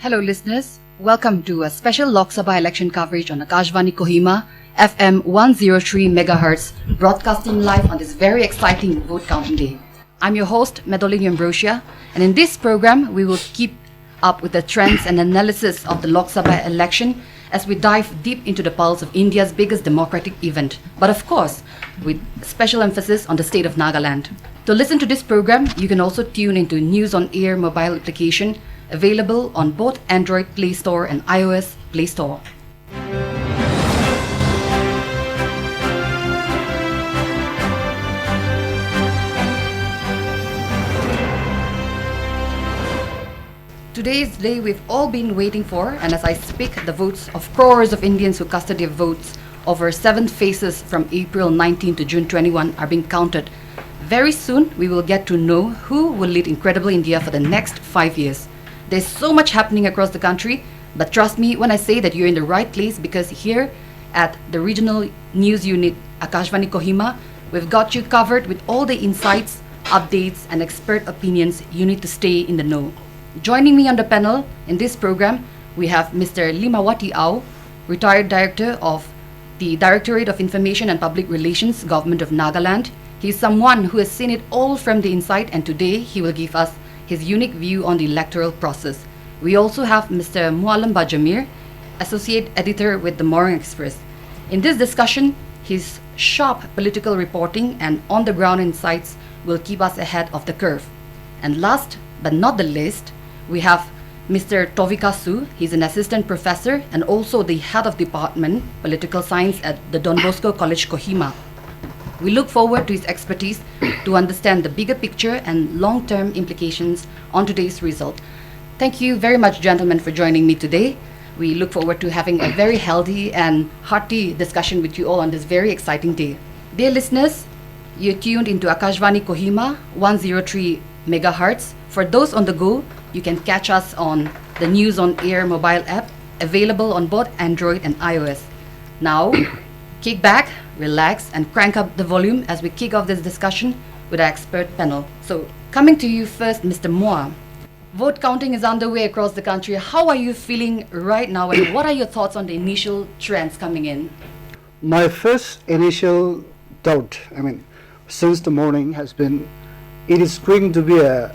Hello listeners, welcome to a special Lok Sabha election coverage on Akashvani Kohima, FM 103 MHz, broadcasting live on this very exciting vote counting day. I'm your host, Medolenuo Ambrocia, and in this program we will keep up with the trends and analysis of the Lok Sabha election as we dive deep into the pulse of India's biggest democratic event, but of course, with special emphasis on the state of Nagaland. To listen to this program, you can also tune into News on Air mobile application, available on both Android Play Store and iOS Play Store. Today's day we've all been waiting for, and as I speak, the votes of crores of Indians who cast their votes over 7 phases from April 19 to June 21 are being counted. Very soon, we will get to know who will lead Incredible India for the next 5 years. There's so much happening across the country, but trust me when I say that you're in the right place, because here at the regional news unit Akashvani Kohima, we've got you covered with all the insights, updates and expert opinions you need to stay in the know. Joining me on the panel in this program, we have Mr. Limawati Ao, retired director of the Directorate of Information and Public Relations, Government of Nagaland. He's someone who has seen it all from the inside, and today he will give us his unique view on the electoral process. We also have Mr. Moalemba Jamir, associate editor with the Morung Express. In this discussion, his sharp political reporting and on-the-ground insights will keep us ahead of the curve. And last but not the least, we have Mr. Tovika Swu. He's an assistant professor and also the head of department political science at the Bosco College Kohima. We look forward to his expertise to understand the bigger picture and long-term implications on today's result. Thank you very much, gentlemen, for joining me today. We look forward to having a very healthy and hearty discussion with you all on this very exciting day. Dear listeners, you're tuned into Akashvani Kohima 103 MHz. For those on the go, you can catch us on the News on Air mobile app, available on both Android and iOS. Now, kick back, relax, and crank up the volume as we kick off this discussion with our expert panel. So, coming to you first, Mr. Moa. Vote counting is underway across the country. How are you feeling right now, and what are your thoughts on the initial trends coming in? My first initial doubt, since the morning has been, it is going to be a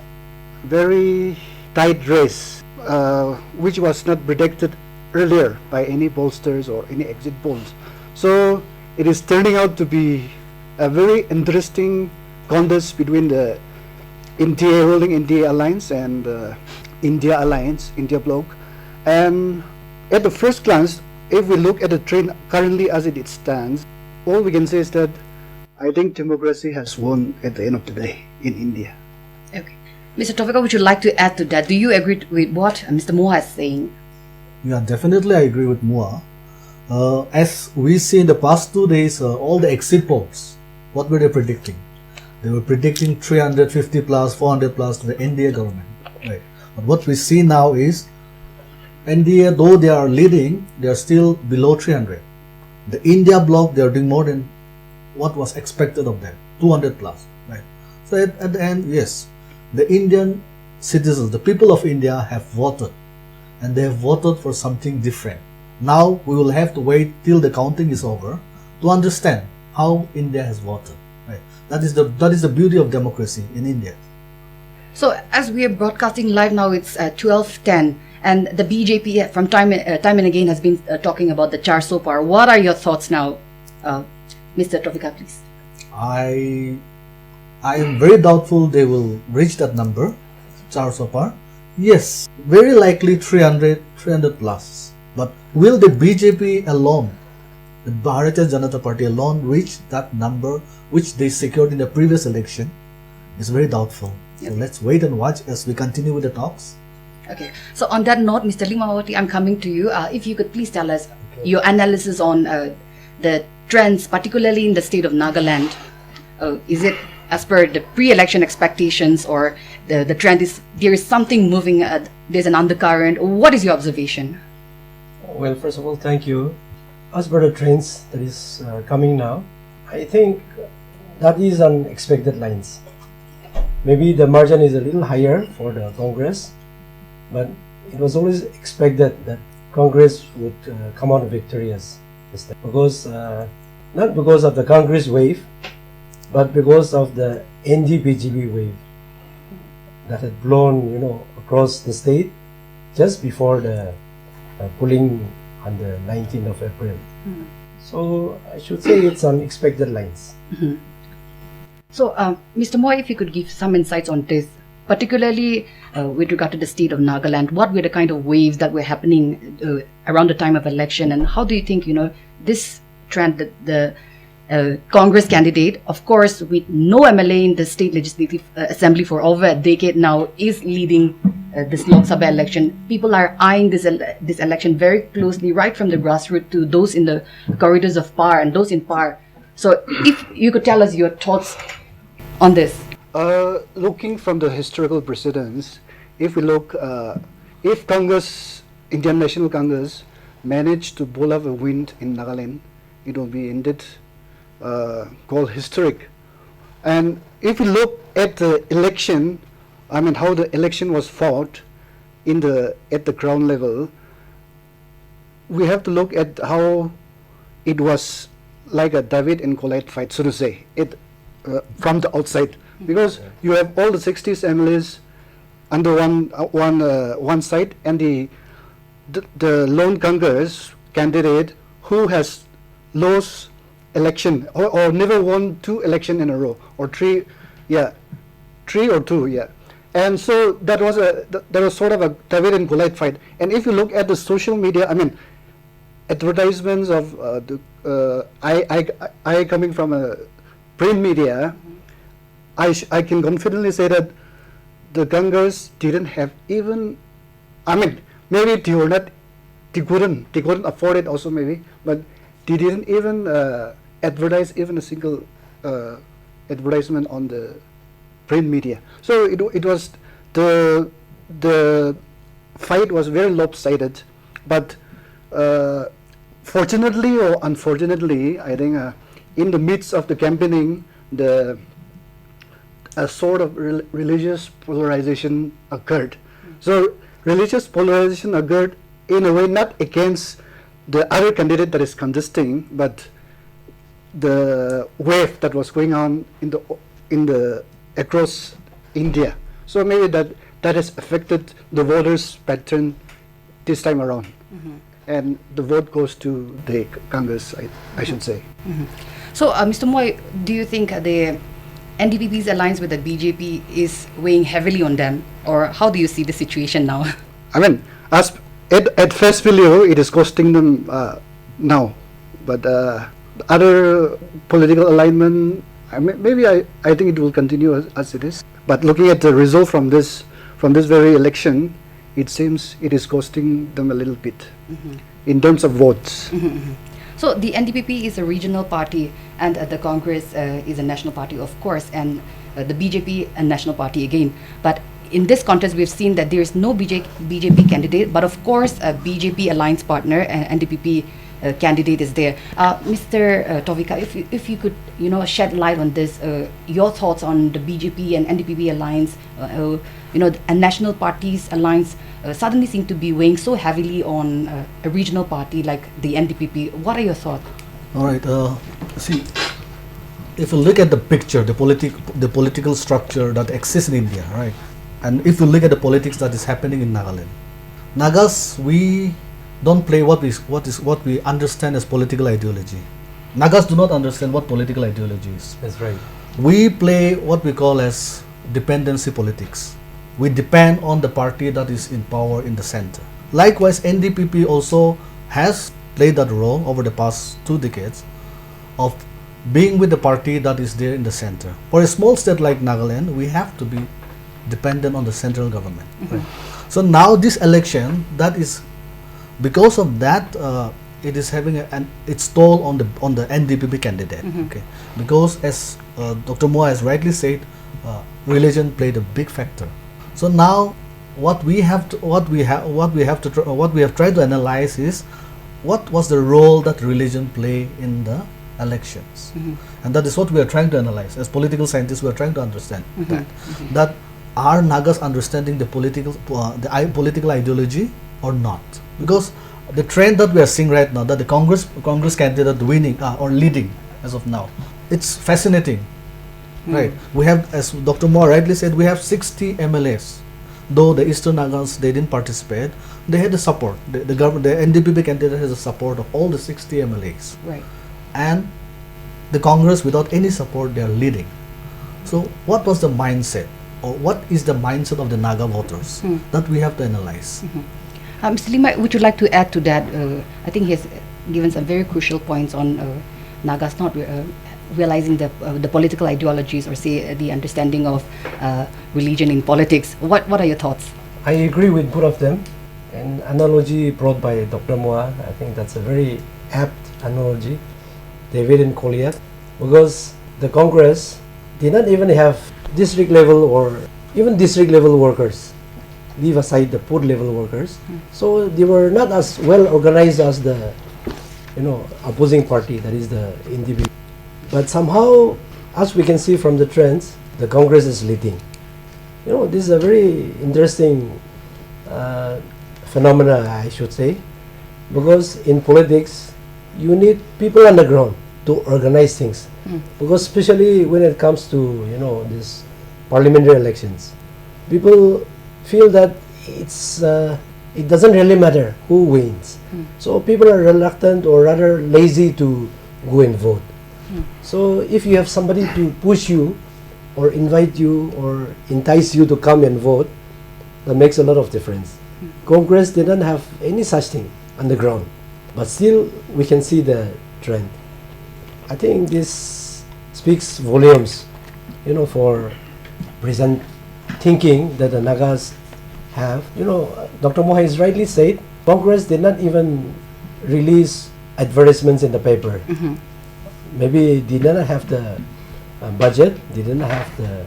very tight race, which was not predicted earlier by any pollsters or any exit polls. So it is turning out to be a very interesting contest between the ruling India Alliance and India Alliance, India Bloc. And at the first glance, if we look at the trend currently as it stands, all we can say is that I think democracy has won at the end of the day in India. Okay. Mr. Tovika, would you like to add to that? Do you agree with what Mr. Moa is saying? Yeah, definitely I agree with Moa. As we see in the past 2 days, all the exit polls, what were they predicting? They were predicting 350 plus, 400 plus to the NDA government. Right. But what we see now is NDA, though they are leading, they are still below 300. The India bloc, they are doing more than what was expected of them, 200 plus. Right. So at the end, yes, the Indian citizens, the people of India have voted, and they have voted for something different. Now we will have to wait till the counting is over to understand how India has voted. Right. That is the beauty of democracy in India. So as we are broadcasting live now, it's 12:10, and the BJP from time and again has been talking about the Char So Par. What are your thoughts now, Mr. Tovika, please? I am very doubtful they will reach that number, Char So Par. Yes, very likely 300 plus. But will the BJP alone, the Bharatiya Janata Party alone, reach that number which they secured in the previous election? Is very doubtful. Yep. So let's wait and watch as we continue with the talks. Okay. So on that note, Mr. Limawati, I'm coming to you. If you could please tell us your analysis on the trends, particularly in the state of Nagaland. Is it as per the pre-election expectations, or the trend is there is something moving, there's an undercurrent? What is your observation? Well, first of all, thank you. As per the trends that is coming now, I think that is on expected lines. Maybe the margin is a little higher for the Congress, but it was always expected that Congress would come out victorious this time because not because of the Congress wave, but because of the ND-BJP wave that had blown, across the state just before the polling on the 19th of April. So I should say it's on expected lines. So, Mr. Moy, if you could give some insights on this, particularly with regard to the state of Nagaland, what were the kind of waves that were happening around the time of election, and how do you think, this trend that the Congress candidate, of course, with no MLA in the state legislative assembly for over a decade now, is leading this Lok Sabha election. People are eyeing this election very closely, right from the grassroots to those in the corridors of power and those in power. So, if you could tell us your thoughts on this. Looking from the historical precedents, if we look, if Congress, Indian National Congress, managed to blow up a wind in Nagaland, it will be indeed called historic. And if we look at the election, how the election was fought at the ground level, we have to look at how it was like a David and Goliath fight, so to say, from the outside, because you have all the 60s MLAs under one side, and the lone Congress candidate who has lost election or never won 2 elections in a row, or 3 or 2, and so that was sort of a David and Goliath fight. And if you look at the social media, advertisements of I coming from a print media, I can confidently say that the Congress didn't have even, maybe they couldn't afford it also maybe, but they didn't even advertise even a single advertisement on the print media. So it was, the fight was very lopsided, but fortunately or unfortunately, I think in the midst of the campaigning, a sort of religious polarization occurred. So religious polarization occurred in a way not against the other candidate that is contesting, but the wave that was going on in the across India. So maybe that has affected the voters' pattern this time around. And the vote goes to the Congress, I should say. So, Mr. Moy, do you think the NDPP's alliance with the BJP is weighing heavily on them, or how do you see the situation now? As at first value, it is costing them now, but other political alignment, maybe I think it will continue as it is. But looking at the result from this very election, it seems it is costing them a little bit in terms of votes. So the NDPP is a regional party, and the Congress is a national party, of course, and the BJP a national party again. But in this contest, we've seen that there is no BJP candidate, but of course a BJP alliance partner, and NDPP candidate is there. Mr. Tovika, if you could shed light on this, your thoughts on the BJP and NDPP alliance, a national parties alliance suddenly seem to be weighing so heavily on a regional party like the NDPP. What are your thoughts? All right. See, if you look at the picture, the political structure that exists in India, right, and if you look at the politics that is happening in Nagaland, Nagas, we don't play what we understand as political ideology. Nagas do not understand what political ideology is. That's right. We play what we call as dependency politics. We depend on the party that is in power in the center. Likewise, NDPP also has played that role over the past 2 decades of being with the party that is there in the center. For a small state like Nagaland, we have to be dependent on the central government. Right? So now this election, that is because of that, it is having its toll on the NDPP candidate. Okay, because as Dr. Moa has rightly said, religion played a big factor. So now, what we have tried to analyze is what was the role that religion played in the elections, and that is what we are trying to analyze. As political scientists, we are trying to understand that are Nagas understanding the political ideology or not? Because the trend that we are seeing right now, that the Congress candidate winning or leading as of now, it's fascinating, right? We have, as Dr. Moore rightly said, we have 60 MLAs. Though the Eastern Nagas, they didn't participate, they had the support. The government, the NDPP candidate has the support of all the 60 MLAs. Right. And the Congress, without any support, they are leading. So what was the mindset, or what is the mindset of the Naga voters that we have to analyze? Mr. Lima, would you like to add to that? I think he has given some very crucial points on Nagas not realizing the political ideologies, or say the understanding of religion in politics. What are your thoughts? I agree with both of them. An analogy brought by Dr. Moa, I think that's a very apt analogy. David and Goliath, because the Congress did not even have district level or even district level workers. Leave aside the poor level workers. So they were not as well organized as the opposing party, that is the NDP. But somehow, as we can see from the trends, the Congress is leading. This is a very interesting phenomena, I should say, because in politics, you need people on the ground to organize things. Because especially when it comes to this parliamentary elections, people feel that it doesn't really matter who wins. So people are reluctant or rather lazy to go and vote. So if you have somebody to push you or invite you or entice you to come and vote, that makes a lot of difference. Congress didn't have any such thing on the ground, but still we can see the trend. I think this speaks volumes, for present thinking that the Nagas have. Dr. Moha has rightly said, Congress did not even release advertisements in the paper. Maybe they did not have the budget, they did not have the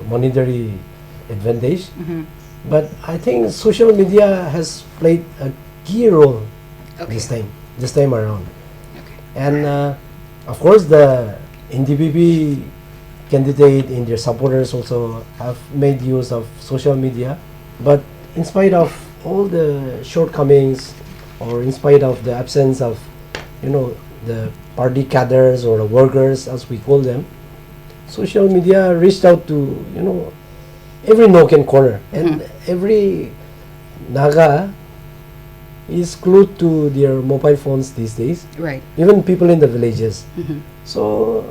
monetary advantage. But I think social media has played a key role this time around. And of course the NDPP candidate and their supporters also have made use of social media. But in spite of all the shortcomings, or in spite of the absence of the party cadres or the workers, as we call them, social media reached out to every nook and corner, and every Naga is glued to their mobile phones these days. Right. Even people in the villages. So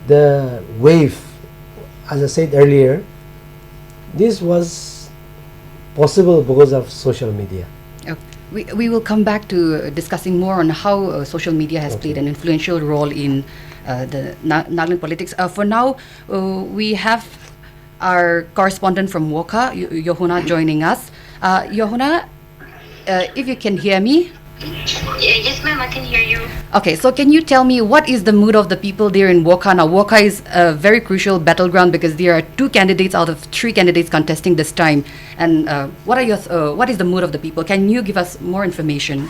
the wave, as I said earlier, this was possible because of social media. We will come back to discussing more on how social media has played an influential role in the Nagaland politics. For now, we have our correspondent from Wokha, Yohuna, joining us. Yohuna, if you can hear me. Yes, ma'am, I can hear you. Okay, so can you tell me what is the mood of the people there in Wokha? Now, Wokha is a very crucial battleground because there are 2 candidates out of 3 candidates contesting this time. And what is the mood of the people? Can you give us more information?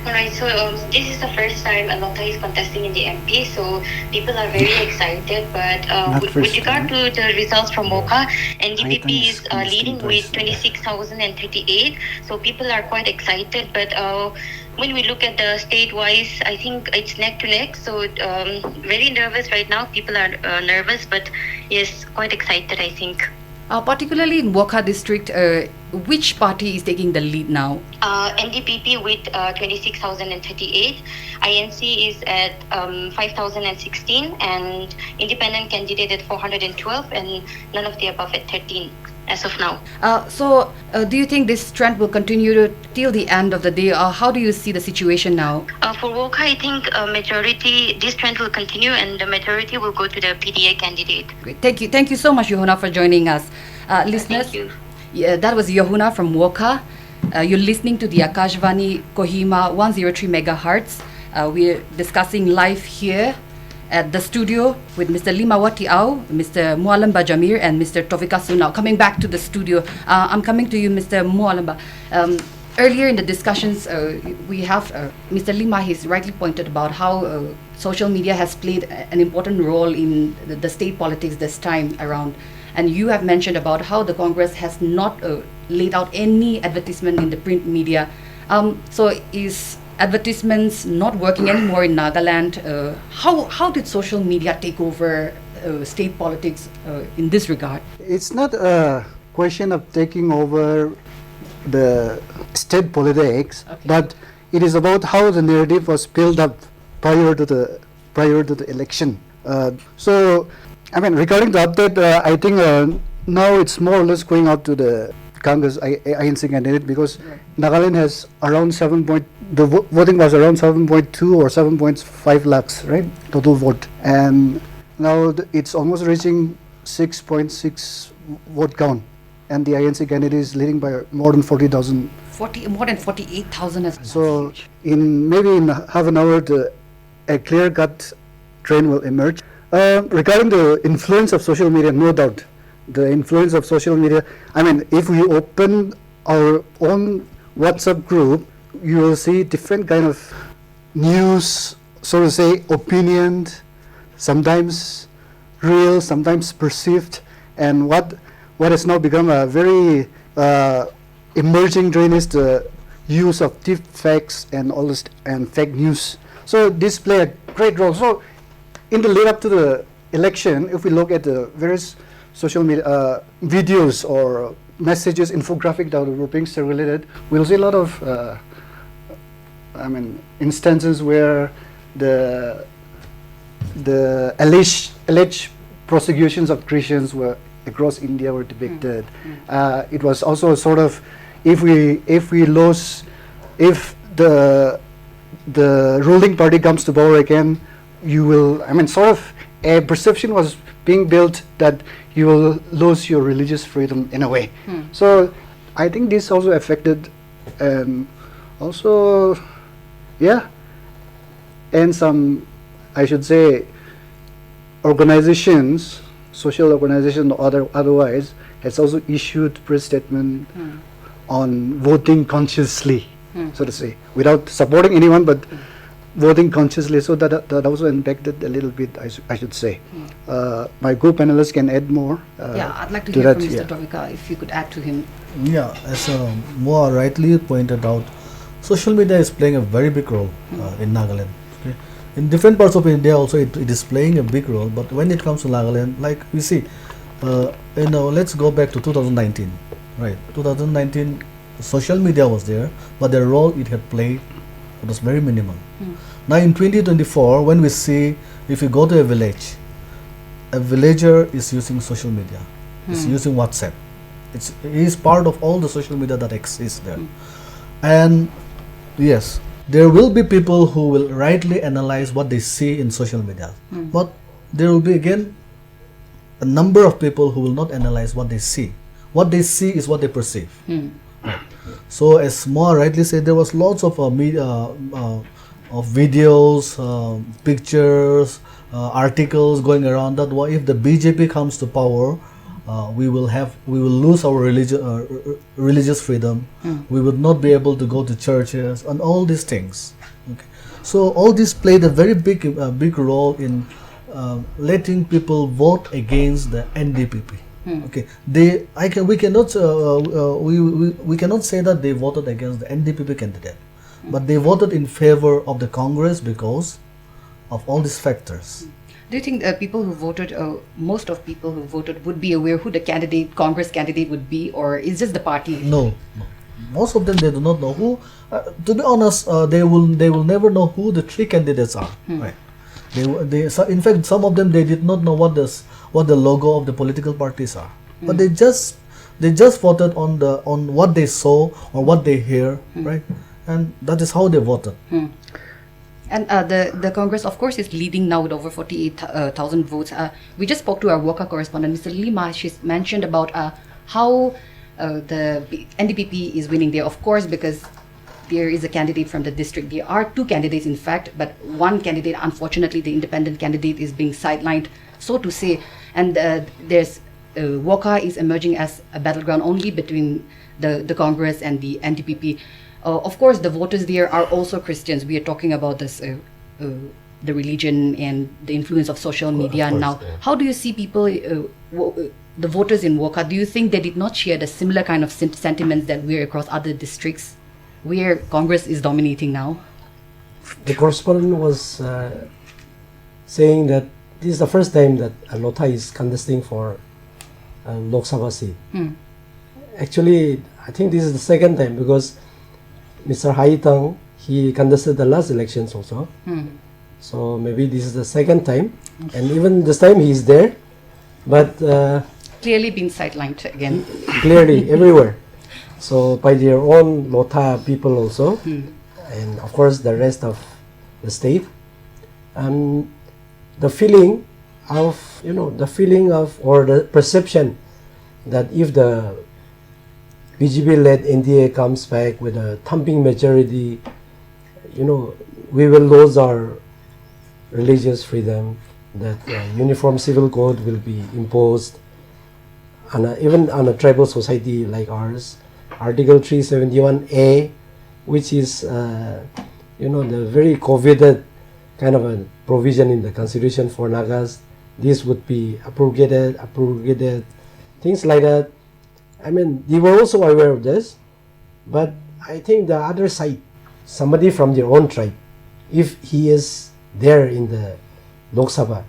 Alright, so this is the first time Wokha is contesting in the MP, so people are very excited. But with regard to the results from Wokha, NDPP is leading with 26,038, so people are quite excited. But when we look at the state-wise, I think it's neck to neck, so very nervous right now. People are nervous, but yes, quite excited, I think. Particularly in Wokha district, which party is taking the lead now? NDPP with 26,038, INC is at 5,016, and independent candidate at 412, and none of the above at 13 as of now. So do you think this trend will continue till the end of the day, or how do you see the situation now? For Wokha, I think this trend will continue, and the majority will go to the PDA candidate. Great. Thank you so much, Yohuna, for joining us. Listeners, Thank you. Yeah, that was Yohuna from Wokha. You're listening to the Akashvani Kohima 103 megahertz. We're discussing live here at the studio with Mr. Limawati Ao, Mr. Moalemba Jamir, and Mr. Tovika Swu. Now, coming back to the studio, I'm coming to you, Mr. Moalemba. earlier in the discussions, we have Mr. Lima. He's rightly pointed about how social media has played an important role in the state politics this time around. And you have mentioned about how the Congress has not laid out any advertisement in the print media. So is advertisements not working anymore in Nagaland? How did social media take over state politics in this regard? It's not a question of taking over the state politics, Okay. but it is about how the narrative was built up prior to the election. So, I mean, regarding the update, I think now it's more or less going out to the Congress ANC candidate, because Right. Nagaland has around the voting was around 7.2 or 7.5 lakhs, right? Total vote. And now it's almost reaching 6.6 vote count. And the ANC candidate is leading by more than 40,000. More than 48,000 as So maybe in half an hour, a clear-cut trend will emerge. Regarding the influence of social media, no doubt, the influence of social media. I mean, if we open our own WhatsApp group, you will see different kind of news, so to say, opinion, sometimes real, sometimes perceived, and what has now become a very emerging trend is the use of deep fakes and all this and fake news. So this play a great role. So in the lead up to the election, if we look at the various social media videos or messages, infographic that were being circulated, we'll see a lot of instances where the alleged prosecutions of Christians were across India were depicted. It was also sort of, if the ruling party comes to power again, you will, sort of a perception was being built that you will lose your religious freedom in a way. So I think this also affected, and also, and some, I should say, organizations, social organization or otherwise, has also issued press statement on voting consciously, so to say, without supporting anyone, but voting consciously. So that also impacted a little bit, I should say. My co-panelists can add more. I'd like to to hear that, from Mr. yeah. Tovika, if you could add to him. Yeah, as Moa rightly pointed out, social media is playing a very big role in Nagaland. Okay? In different parts of India also it is playing a big role, but when it comes to Nagaland, like we see, let's go back to 2019, right? 2019, social media was there, but the role it had played was very minimal. Now in 2024, when we see, if you go to a village, a villager is using social media, is using WhatsApp. It is part of all the social media that exists there. And yes, there will be people who will rightly analyze what they see in social media, but there will be again a number of people who will not analyze what they see. What they see is what they perceive. Right. So as Moa rightly said, there was lots of videos, pictures, articles going around that if the BJP comes to power, we will lose our religious freedom. We would not be able to go to churches and all these things. Okay. So all this played a very big role in letting people vote against the NDPP. Okay, we cannot say that they voted against the NDPP candidate, but they voted in favor of the Congress because of all these factors. Do you think people who voted, most of people who voted, would be aware who the Congress candidate would be, or is just the party? No. Most of them, they do not know who. To be honest, they will never know who the three candidates are. Right. In fact, some of them they did not know what the logo of the political parties are. But they just voted on what they saw or what they hear, right? And that is how they voted. And the Congress, of course, is leading now with over 48,000 votes. We just spoke to our Wokha correspondent, Mr. Lima. She's mentioned about how the NDPP is winning there. Of course, because there is a candidate from the district. There are two candidates, in fact, but one candidate, unfortunately, the independent candidate, is being sidelined, so to say. And there's Wokha is emerging as a battleground only between the Congress and the NDPP. Of course, the voters there are also Christians. We are talking about this, the religion and the influence of social media now. Yeah. How do you see people, the voters in Wokha? Do you think they did not share the similar kind of sentiments that we're across other districts where Congress is dominating now? The correspondent was saying that this is the first time that Lotha is contesting for Lok Sabha seat. Actually, I think this is the second time because Mr. Haitang, he contested the last elections also. So maybe this is the second time, and even this time he is there, but Clearly been sidelined again. clearly everywhere. So by their own Lotha people also, and of course the rest of the state, and the feeling of or the perception that if the BJP-led NDA comes back with a thumping majority, we will lose our religious freedom, that uniform civil code will be imposed, even on a tribal society like ours. Article 371A, which is, the very coveted kind of a provision in the constitution for Nagas, this would be abrogated, things like that. I mean, they were also aware of this, but I think the other side, somebody from their own tribe, if he is there in the Lok Sabha,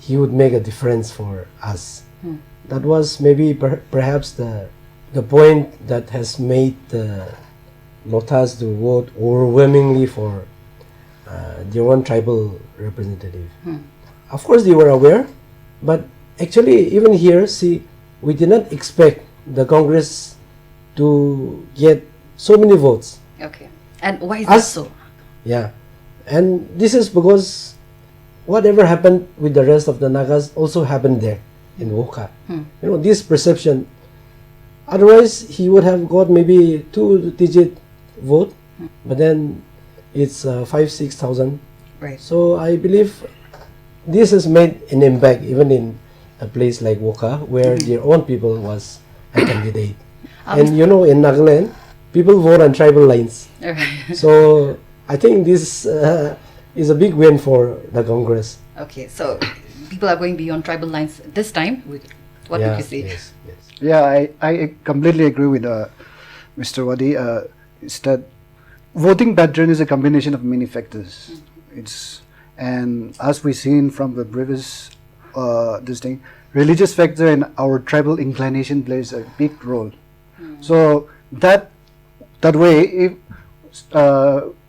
he would make a difference for us. That was maybe perhaps the point that has made the Lothas to vote overwhelmingly for their own tribal representative. Of course, they were aware, but actually, even here, we did not expect the Congress to get so many votes. Okay. And why is that so? Yeah. And this is because whatever happened with the rest of the Nagas also happened there in Wokha. This perception. Otherwise, he would have got maybe 2-digit vote, but then it's 5,000-6,000. Right. So I believe this has made an impact even in a place like Wokha, where their own people was a candidate. And in Nagaland, people vote on tribal lines. So I think this is a big win for the Congress. Okay, so people are going beyond tribal lines this time. What would you say? Yes. Yeah, I completely agree with Mr. Wadi. Is that voting pattern is a combination of many factors. And as we've seen from the previous religious factor and our tribal inclination plays a big role. So that way, if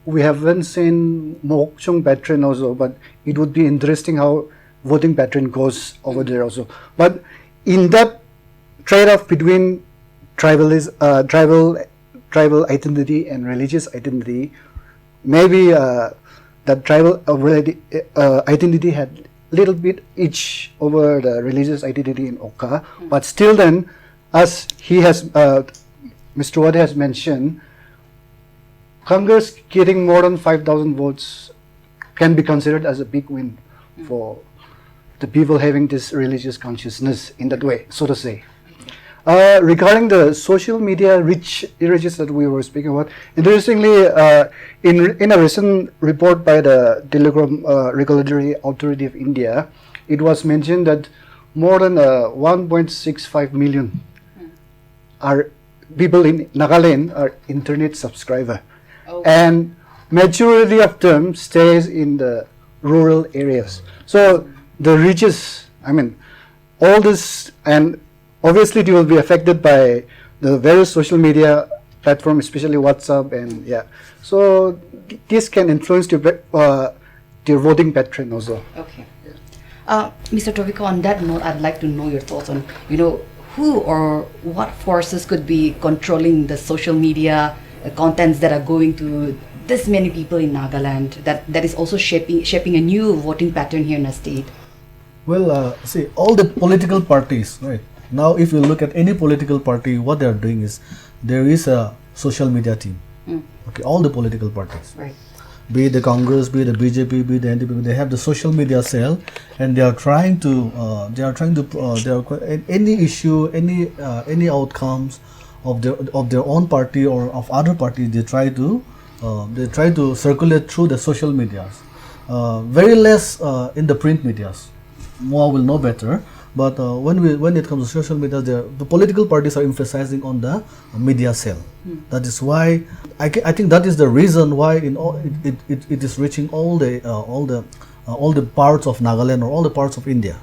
we haven't seen Mokokchung pattern also, but it would be interesting how voting pattern goes over there also. But in that trade-off between tribal identity and religious identity, maybe that tribal identity had little bit edge over the religious identity in Wokha, but still then, as Mr. Wade has mentioned, Congress getting more than 5,000 votes can be considered as a big win for the people having this religious consciousness in that way, so to say. Regarding the social media reaches that we were speaking about, interestingly, in a recent report by the Telegram Regulatory Authority of India, it was mentioned that more than 1.65 million are people in Nagaland are internet subscriber, and majority of them stays in the rural areas. So the reaches, all this, and obviously they will be affected by the various social media platforms, especially WhatsApp, and so this can influence their voting pattern also. Okay. Mr. Tovika, on that note, I'd like to know your thoughts on, who or what forces could be controlling the social media contents that are going to this many people in Nagaland, that is also shaping a new voting pattern here in the state. Well, see, all the political parties, right? Now, if you look at any political party, what they are doing is there is a social media team. Okay, all the political parties, right? Be it the Congress, be it the BJP, be it the NDP, they have the social media cell, and they are trying to, any issue, any outcomes, of their own party or of other parties, they try to circulate through the social medias. Very less in the print medias. Moa will know better. But when it comes to social media, the political parties are emphasizing on the media cell. That is why I think that is the reason why it is reaching all the parts of Nagaland or all the parts of India.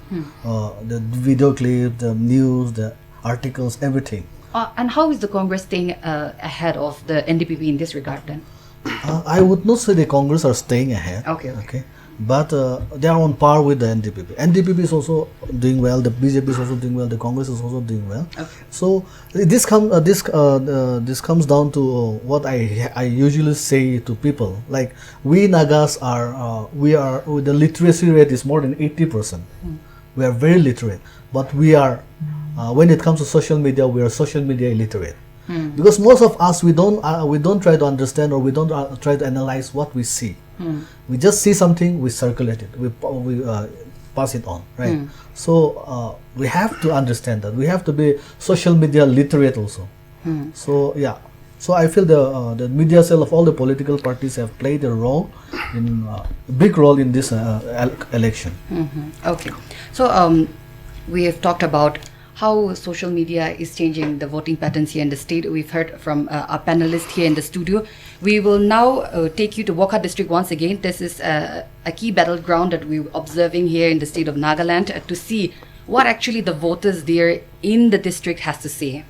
The video clip, the news, the articles, everything. And how is the Congress staying ahead of the NDPP in this regard then? I would not say the Congress are staying ahead. Okay. But they are on par with the NDPP. NDPP is also doing well. The BJP is also doing well. The Congress is also doing well. Okay. So this comes down to what I usually say to people. Like we Nagas the literacy rate is more than 80%. We are very literate, but we are when it comes to social media, we are social media illiterate. Because most of us we don't try to understand or we don't try to analyze what we see. We just see something, we circulate it, we pass it on, right? So we have to understand that we have to be social media literate also. So yeah, so I feel the media cell of all the political parties have played a big role in this election. Okay, so we have talked about how social media is changing the voting patterns here in the state. We've heard from our panelists here in the studio. We will now take you to Wokha district once again. This is a key battleground that we're observing here in the state of Nagaland to see what actually the voters there in the district has to say.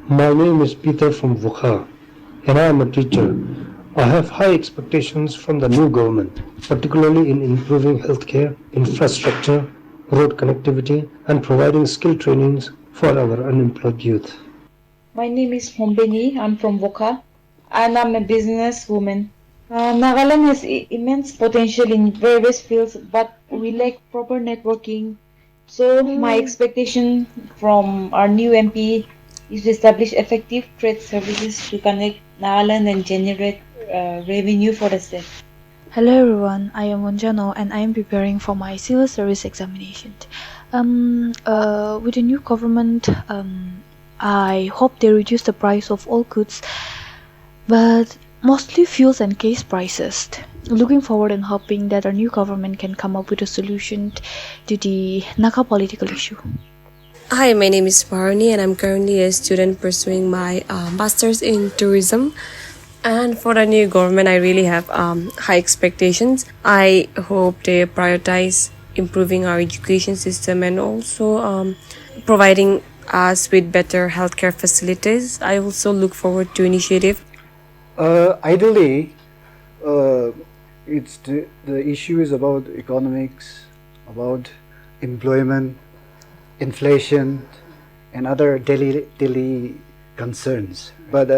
My name is Peter from Wokha, and I am a teacher. I have high expectations from the new government, particularly in improving healthcare, infrastructure, road connectivity, and providing skill trainings for our unemployed youth. My name is Hombeni. I'm from Wokha, and I'm a businesswoman. Nagaland has immense potential in various fields, but we lack proper networking. So my expectation from our new MP is to establish effective trade services to connect Nagaland and generate revenue for the state. Hello everyone, I am Wonjano and I am preparing for my civil service examination. With the new government, I hope they reduce the price of all goods, but mostly fuels and gas prices. Looking forward and hoping that our new government can come up with a solution to the Naga political issue. Hi, my name is Barney and I'm currently a student pursuing my master's in tourism. And for the new government, I really have high expectations. I hope they prioritize improving our education system and also providing us with better healthcare facilities. I also look forward to initiative. Ideally, it's the issue is about economics, about employment, inflation, and other daily concerns. But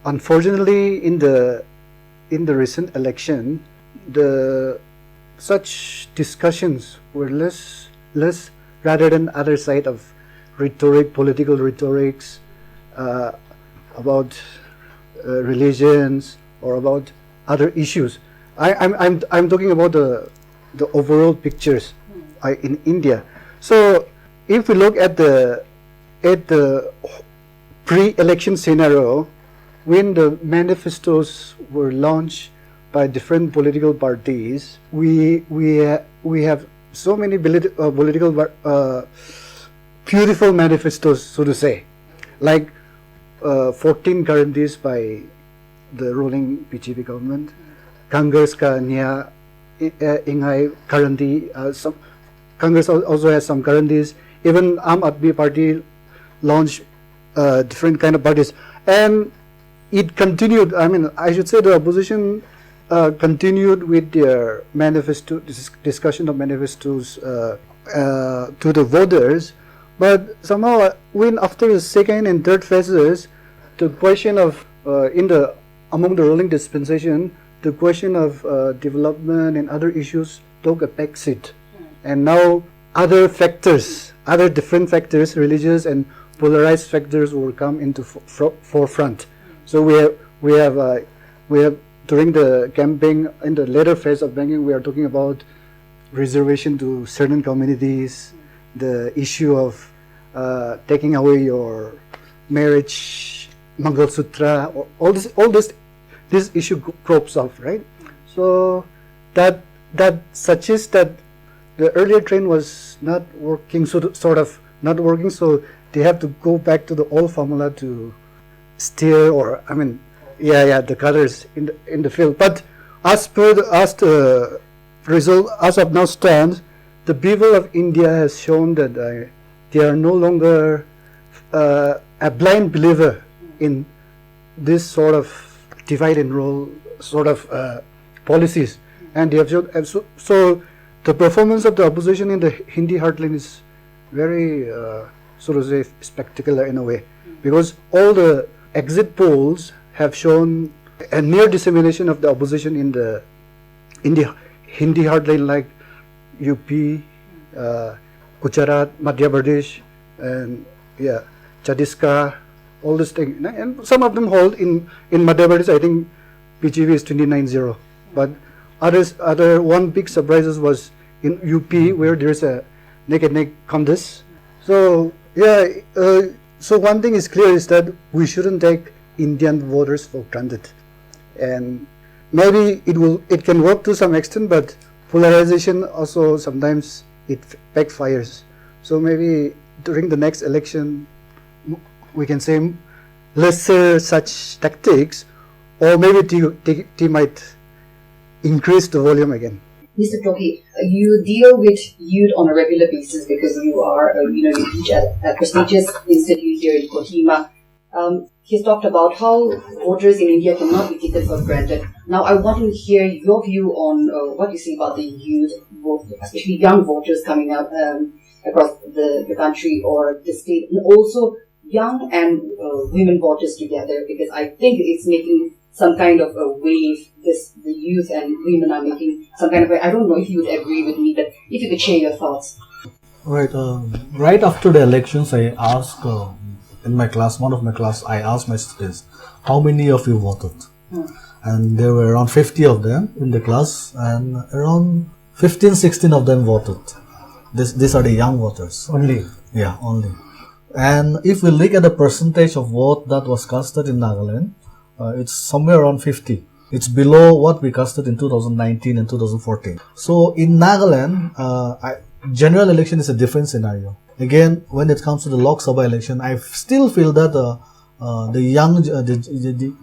unfortunately, in the recent election, such discussions were less rather than other side of political rhetorics about religions or about other issues. I'm talking about the overall pictures in India. So if we look at the pre-election scenario, when the manifestos were launched by different political parties, we have so many political beautiful manifestos, so to say, like 14 guarantees by the ruling BJP government, Congress ka niya ingay guarantee. Congress also has some guarantees. Even Aam Aadmi Party launched different kind of parties, and it continued. I mean, I should say the opposition continued with their manifesto discussion of manifestos to the voters, but somehow when after the second and third phases, the question of among the ruling dispensation, the question of development and other issues took a backseat, and now other different factors, religious and polarized factors will come into forefront. So we have during the campaign, in the later phase of banking, we are talking about reservation to certain communities, the issue of taking away your marriage, Mangal Sutra, all this issue crops up, right? So that suggests that the earlier train was not working, sort of not working, so they have to go back to the old formula to steer, or the colors in the field. But as the result as of now stands, the people of India has shown that they are no longer a blind believer in this sort of divide and rule sort of policies, and they have shown, so the performance of the opposition in the Hindi heartland is very sort of say spectacular in a way, because all the exit polls have shown a near dissemination of the opposition in the Hindi heartland, like UP, Gujarat, Madhya Pradesh, and Chhattisgarh, all this thing, and some of them hold in Madhya Pradesh. I think PGV is 29-0, but other one big surprises was in UP, where there is a neck and neck contest. So so one thing is clear, is that we shouldn't take Indian voters for granted, and maybe it can work to some extent, but polarization also sometimes it backfires. So maybe during the next election we can say lesser such tactics, or maybe they might increase the volume again. Mr. Tohi, you deal with youth on a regular basis because you are, you teach at a prestigious institute here in Kohima. He's talked about how voters in India cannot be taken for granted. Now, I want to hear your view on what you see about the youth, especially young voters coming out across the country or the state, and also young and women voters together, because I think it's making some kind of a wave. The youth and women are making some kind of a, I don't know if you would agree with me, but if you could share your thoughts. Right. Right after the elections, I asked in my class, one of my class, I asked my students, how many of you voted? And there were around 50 of them in the class, and around 15-16 of them voted. These are the young voters. Only? Yeah, only. And if we look at the percentage of vote that was casted in Nagaland, it's somewhere around 50. It's below what we casted in 2019 and 2014. So in Nagaland, general election is a different scenario. Again, when it comes to the Lok Sabha election, I still feel that the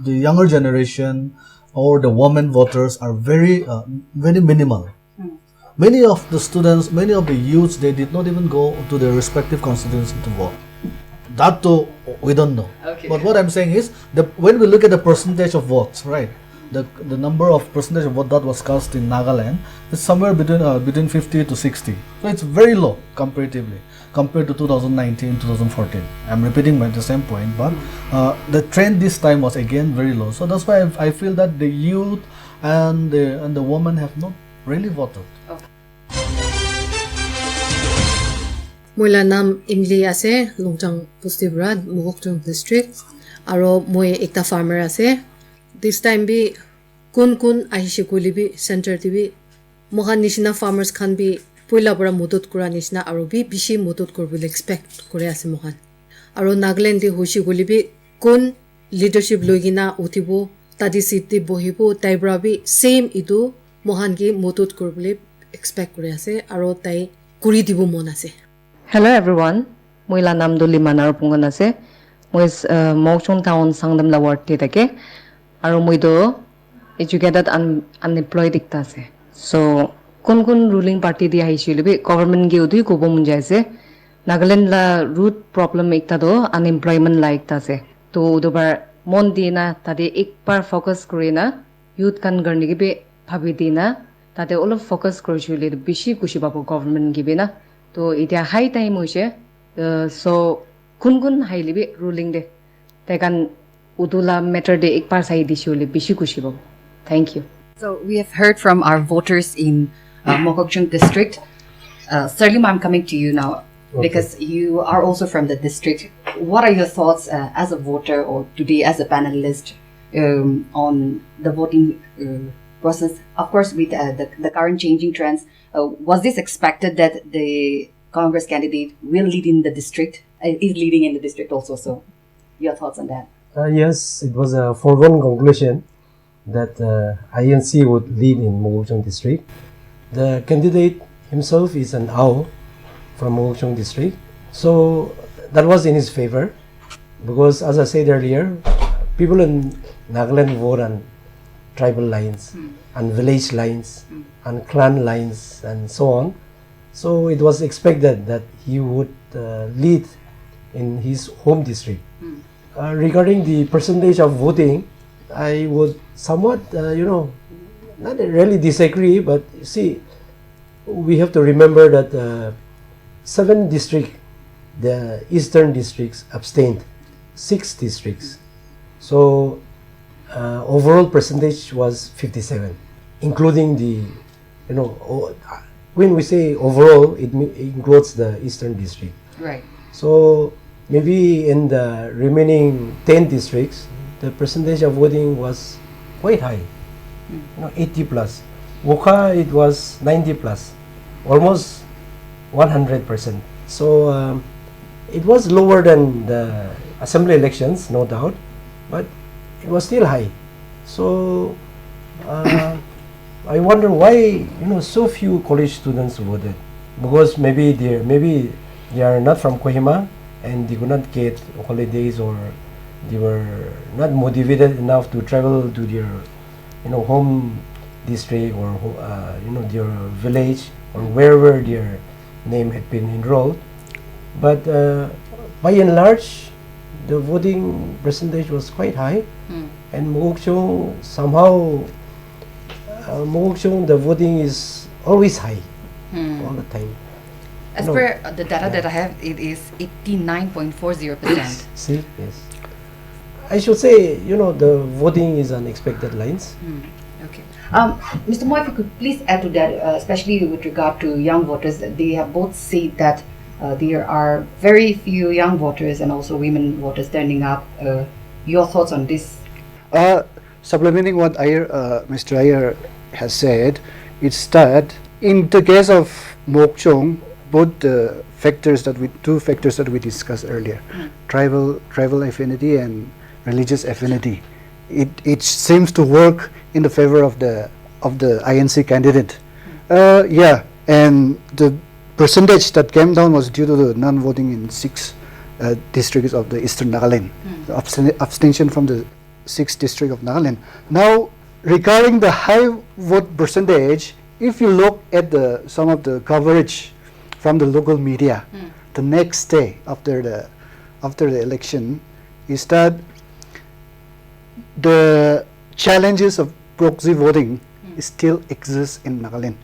younger generation or the women voters are very minimal. Many of the students, many of the youths, they did not even go to their respective constituency to vote. That too, we don't know. Okay. But what I'm saying is, when we look at the percentage of votes, right, the number of percentage of vote that was cast in Nagaland is somewhere between 50 to 60. So it's very low comparatively compared to 2019, 2014. I'm repeating the same point, but the trend this time was again very low. So that's why I feel that the youth and the women have not really voted. Okay. Moila nam Imli ase Longchang Pustibrad Mokokchung district aro moi ekta farmer ase. This time bi kun ahishikuli bi center tibi mohan nishina farmers khan bi poila pura mudut kura nishina aro bi bishi mudut korbole expect kore ase mohan. Aro Nagaland di hoshiguli bi kun leadership loigina utibo tadi siti bohibo taibra bi same idu mohan gi mudut korbole expect kore ase aro tai kuri dibo mon ase. Hello everyone, Moila nam do Limanar pungon ase. Moi Mokokchung town sangdam la ward te take. Aro moi do educated unemployed ikta ase. So kun ruling party di aishile bi government ge udui ko bom jaise. Nagaland la root problem ikta do unemployment la ikta ase. To udobar mon di na tade ek par focus kore na youth kan garni ge be bhabi di na tade all focus kore chule bishi kushi babo government ge be na. So it is high time hoise. So kun highly ruling de. Tekan udula matter de ek par sai dishule bishi kushi babo. Thank you. So we have heard from our voters in Mokokchung district. Serlim, I'm coming to you now because you are also from the district. What are your thoughts as a voter or today as a panelist on the voting process? Of course, with the current changing trends, was this expected that the Congress candidate will lead in the district, is leading in the district also. So, your thoughts on that? Yes, it was a foregone conclusion that INC would lead in Mokokchung district. The candidate himself is an Ao from Mokokchung district, so that was in his favor, because as I said earlier, people in Nagaland vote on tribal lines and village lines and clan lines and so on. So it was expected that he would lead in his home district. Regarding the percentage of voting, I would somewhat, not really disagree, but see, we have to remember that 7 districts, the eastern districts, abstained, 6 districts. So overall percentage was 57, including the, when we say overall, it includes the eastern district. Right. So maybe in the remaining 10 districts, the percentage of voting was quite high, 80 plus. Wokha, it was 90 plus, almost 100%. So it was lower than the assembly elections, no doubt, but it was still high. So I wonder why so few college students voted, because maybe they are not from Kohima and they could not get holidays, or they were not motivated enough to travel to their home district or their village or wherever their name had been enrolled. But by and large, the voting percentage was quite high, and Mokokchung somehow the voting is always high all the time. As per the data that I have, it is 89.40%. See, yes. I should say, the voting is on expected lines. Okay. Mr. Moy, if you could please add to that, especially with regard to young voters. They have both said that there are very few young voters and also women voters turning up. Your thoughts on this? Supplementing what Mr. Iyer has said, it's that in the case of Mokokchung, both the two factors that we discussed earlier, tribal affinity and religious affinity, it seems to work in the favor of the INC candidate. And the percentage that came down was due to the non-voting in 6 districts of the Eastern Nagaland, the abstention from the 6th district of Nagaland. Now, regarding the high vote percentage, if you look at some of the coverage from the local media, the next day after the election, is that the challenges of proxy voting still exist in Nagaland,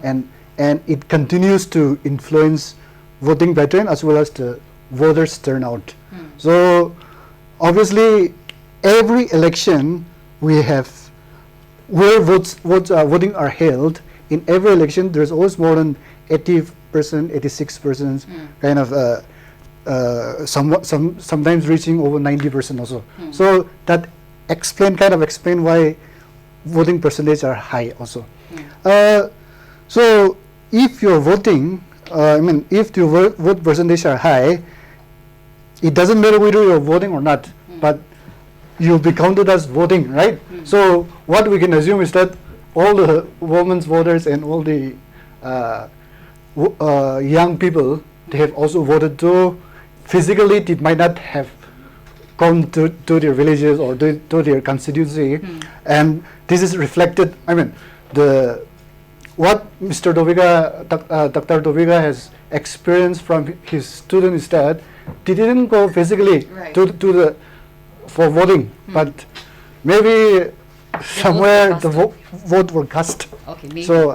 and it continues to influence voting pattern as well as the voters turnout. So obviously, every election we have where voting are held, in every election there's always more than 80%, 86% kind of sometimes reaching over 90% also. So that kind of explain why voting percentage are high also. So if you're voting, if your vote percentage are high, it doesn't matter whether you're voting or not, but you'll be counted as voting, right? So what we can assume is that all the women's voters and all the young people, they have also voted too. Physically, it might not have come to their villages or to their constituency, and this is reflected. What Mr. Dr. Tovika has experienced from his student is that they didn't go physically for voting, but maybe somewhere the vote were cast. Okay, maybe. So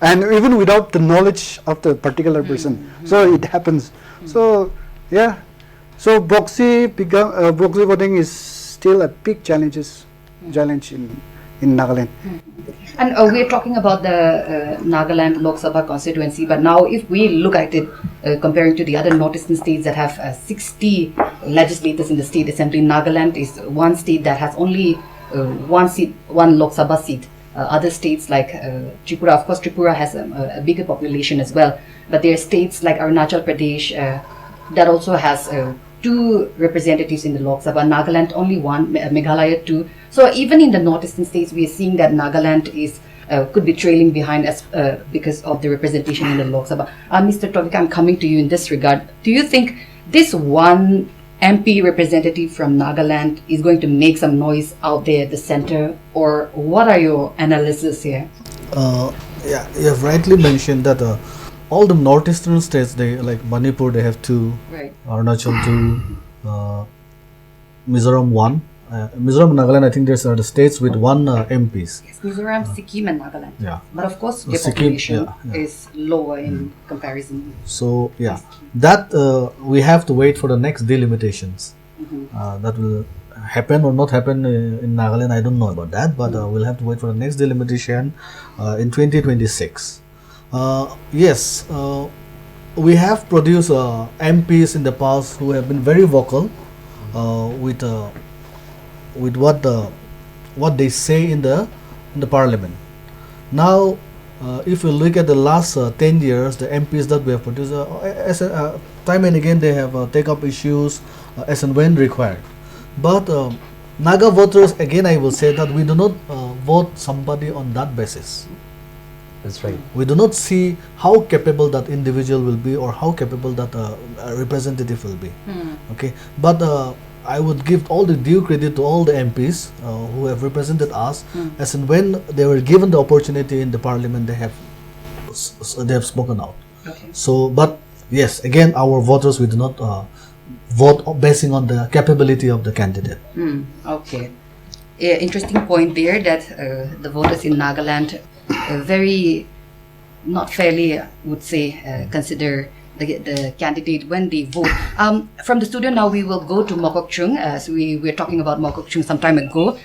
and even without the knowledge of the particular person, so it happens. So yeah, so proxy voting is still a big challenge in Nagaland. And we're talking about the Nagaland Lok Sabha constituency, but now if we look at it comparing to the other northeastern states that have 60 legislators in the state assembly, Nagaland is one state that has only one Lok Sabha seat. other states like Tripura. Of course, Tripura has a bigger population as well, but there are states like Arunachal Pradesh that also has 2 representatives in the Lok Sabha. Nagaland only 1, Meghalaya 2. So even in the northeastern states, we are seeing that Nagaland is could be trailing behind as because of the representation in the Lok Sabha. Mr. Tovika, I'm coming to you in this regard. Do you think this one MP representative from Nagaland is going to make some noise out there at the center, or what are your analysis here? Yeah, you have rightly mentioned that all the northeastern states, they like Manipur, they have 2, Right. Arunachal 2, Mizoram 1. Mizoram and Nagaland, I think there's the states with 1 MPs. Yes, Mizoram, Sikkim, and Nagaland. Yeah. But of course, their Sikkim, population yeah. is lower in comparison. So yeah, that we have to wait for the next delimitations. That will happen or not happen in Nagaland. I don't know about that, but we'll have to wait for the next delimitation in 2026. Yes, we have produced MPs in the past who have been very vocal with what they say in the parliament. Now, if you look at the last 10 years, the MPs that we have produced, time and again they have take up issues as and when required. But Naga voters, again I will say that we do not vote somebody on that basis. That's right. We do not see how capable that individual will be or how capable that representative will be. Okay, but I would give all the due credit to all the MPs who have represented us, as in when they were given the opportunity in the parliament, they have spoken out. Okay. So, but yes, again, our voters, we do not vote basing on the capability of the candidate. Okay. Interesting point there that the voters in Nagaland very not fairly, I would say, consider the candidate when they vote. From the studio now, we will go to Mokokchung. As we were talking about Mokokchung some time ago.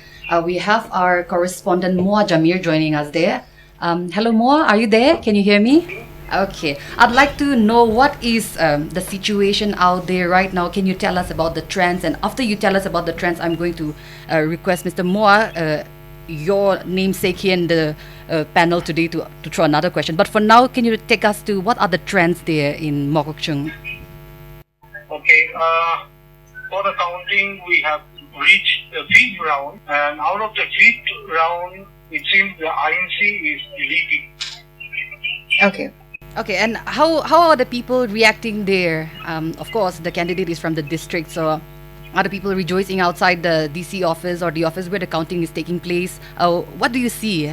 We have our correspondent Moalemba Jamir joining us there. Hello Moa, are you there? Can you hear me? Okay. I'd like to know what is the situation out there right now. Can you tell us about the trends? And after you tell us about the trends, I'm going to request Mr. Moa, your namesake here in the panel today to throw another question. But for now, can you take us to what are the trends there in Mokokchung? Okay, for the counting, we have reached the 5th round, and out of the 5th round, it seems the INC is leading. Okay. Okay, and how are the people reacting there? Of course, the candidate is from the district, so are the people rejoicing outside the DC office or the office where the counting is taking place? What do you see?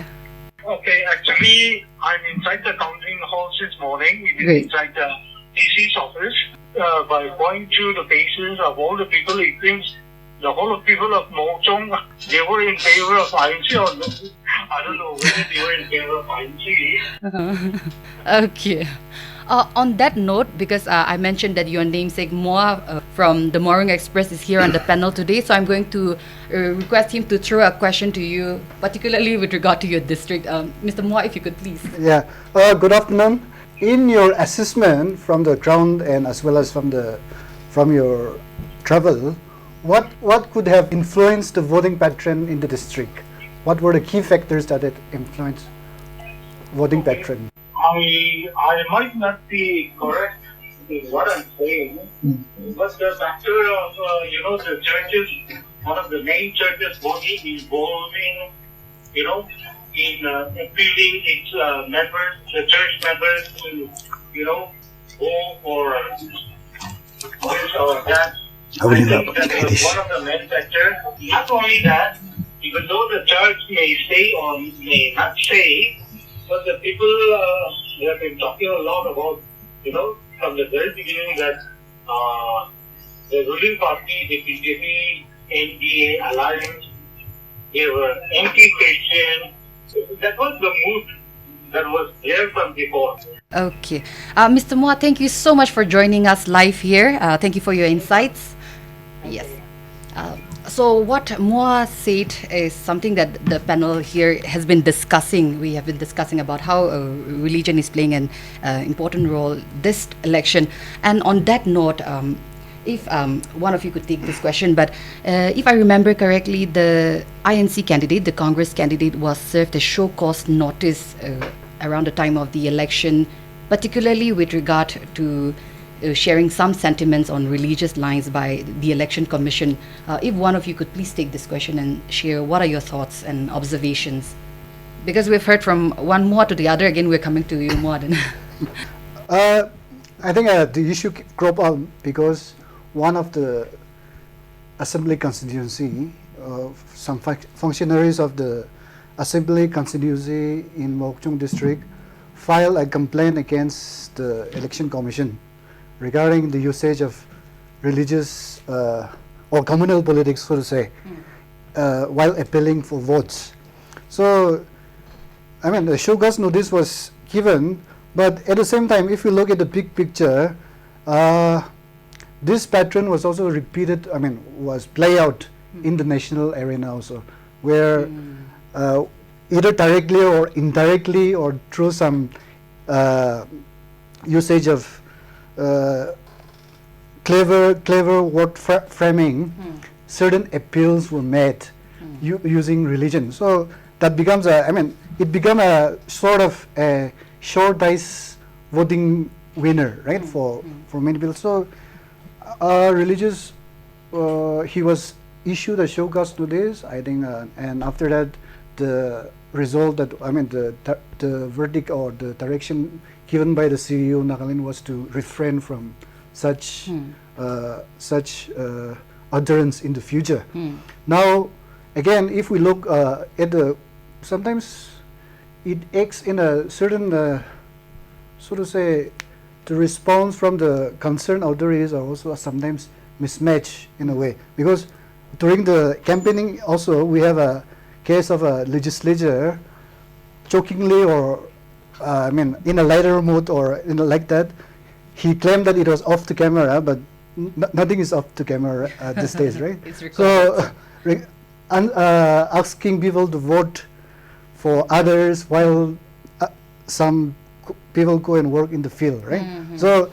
Okay, actually, I'm inside the counting hall since morning. We've been Great. inside the DC's office. By going through the faces of all the people, it seems the whole of people of Mokokchung, they were in favor of INC, or I don't know whether they were in favor of INC. Okay. On that note, because I mentioned that your namesake Moa from the Morung Express is here on the panel today, so I'm going to request him to throw a question to you, particularly with regard to your district. Mr. Moa, if you could please. Yeah. Good afternoon. In your assessment from the ground and as well as from your travel, what could have influenced the voting pattern in the district? What were the key factors that it influenced voting pattern? I might not be correct in what I'm saying, but the factor of, the churches, one of the main churches voting involving, in appealing its members, the church members to, go for this or that. I think that was one of the main factors. Not only that, even though the church may say or may not say, but the people have been talking a lot about, from the very beginning that the ruling party, the BJP, NDA alliance, they were anti-Christian. That was the mood that was there from before. Okay. Mr. Moa, thank you so much for joining us live here. Thank you for your insights. Yes. So what Moa said is something that the panel here has been discussing. We have been discussing about how religion is playing an important role this election. And on that note, if one of you could take this question, but if I remember correctly, the INC candidate, the Congress candidate, was served a show cause notice around the time of the election, particularly with regard to sharing some sentiments on religious lines by the Election Commission. If one of you could please take this question and share what are your thoughts and observations. Because we've heard from one more to the other, again we're coming to you more than... I think the issue crop up because one of the assembly constituency, some functionaries of the assembly constituency in Mokokchung district filed a complaint against the election commission regarding the usage of religious or communal politics, so to say, while appealing for votes. So, I mean, the show cause notice was given, but at the same time, if you look at the big picture, this pattern was also repeated, I mean, was play out in the national arena also, where either directly or indirectly or through some usage of clever word framing, certain appeals were made using religion. So that becomes a, I mean, it became a sort of a short dice voting winner, right, for many people. So religious, he was issued a show cause notice, I think, and after that, the result that, I mean, the verdict or the direction given by the CEO Nagaland was to refrain from such utterance in the future. Now, again, if we look at the, sometimes it acts in a certain, so to say, the response from the concerned authorities are also sometimes mismatched in a way, because during the campaigning also we have a case of a legislature jokingly or I mean in a lighter mood or in a like that, he claimed that it was off the camera, but nothing is off the camera these days, right? So asking people to vote for others while some people go and work in the field, right? So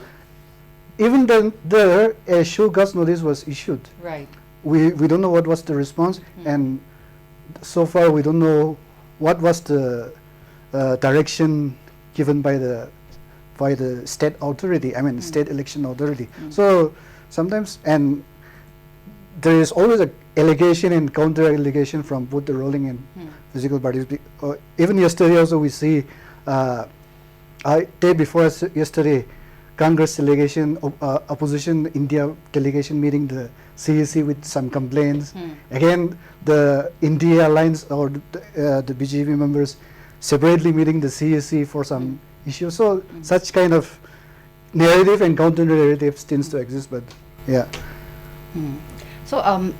even then there a show cause notice was issued. Right. We don't know what was the response, and so far we don't know what was the direction given by the state authority, I mean state election authority. So sometimes, and there is always a allegation and counter allegation from both the ruling and physical parties. Even yesterday also we see, day before yesterday, Congress delegation, opposition India delegation meeting the CEC with some complaints. Again, the India alliance or the BJP members separately meeting the CEC for some issues. So such kind of narrative and counter narrative tends to exist, but yeah. So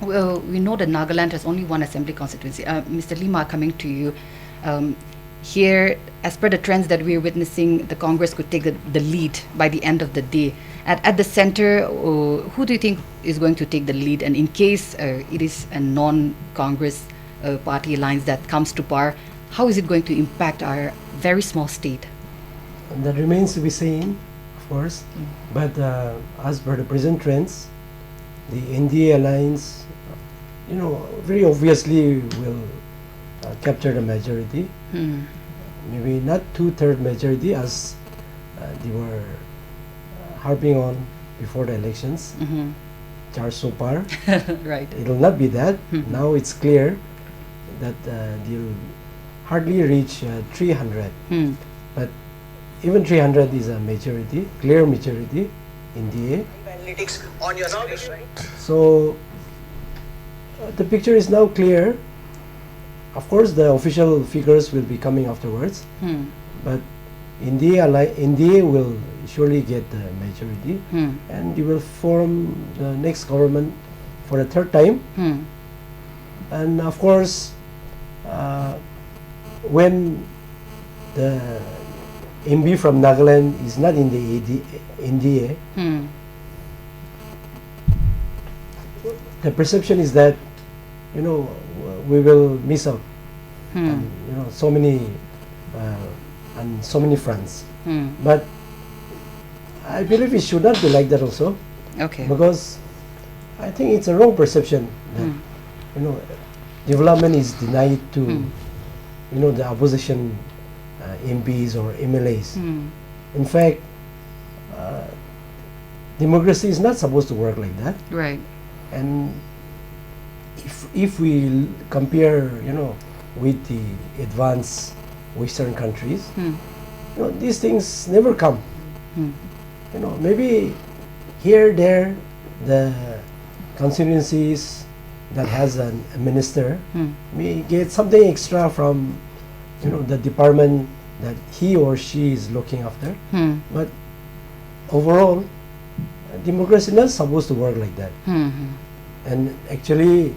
well, we know that Nagaland has only one assembly constituency. Mr. Lima, coming to you, here, as per the trends that we're witnessing, the Congress could take the lead by the end of the day. At the center, who do you think is going to take the lead? And in case it is a non-Congress party alliance that comes to power, how is it going to impact our very small state? And that remains to be seen, of course. But as per the present trends, the NDA alliance, you know, very obviously will capture the majority. Maybe not 2/3 majority as they were harping on before the elections. So far, right. It will not be that. Now it's clear that they'll hardly reach 300. But even 300 is a majority, clear majority in DA. Analytics on your screen. So the picture is now clear. Of course, the official figures will be coming afterwards, but India will surely get the majority, and they will form the next government for the third time. And of course, when the MB from Nagaland is not in the NDA, the perception is that, you know, we will miss out, and, you know, so many on so many fronts. But I believe it should not be like that also. Okay. Because I think it's a wrong perception that development is denied to the opposition MPs or MLAs. In fact, democracy is not supposed to work like that. Right. And if we compare, with the advanced Western countries, these things never come. Maybe here, there, the constituencies that has a minister may get something extra from, the department that he or she is looking after. But overall, democracy is not supposed to work like that. And actually,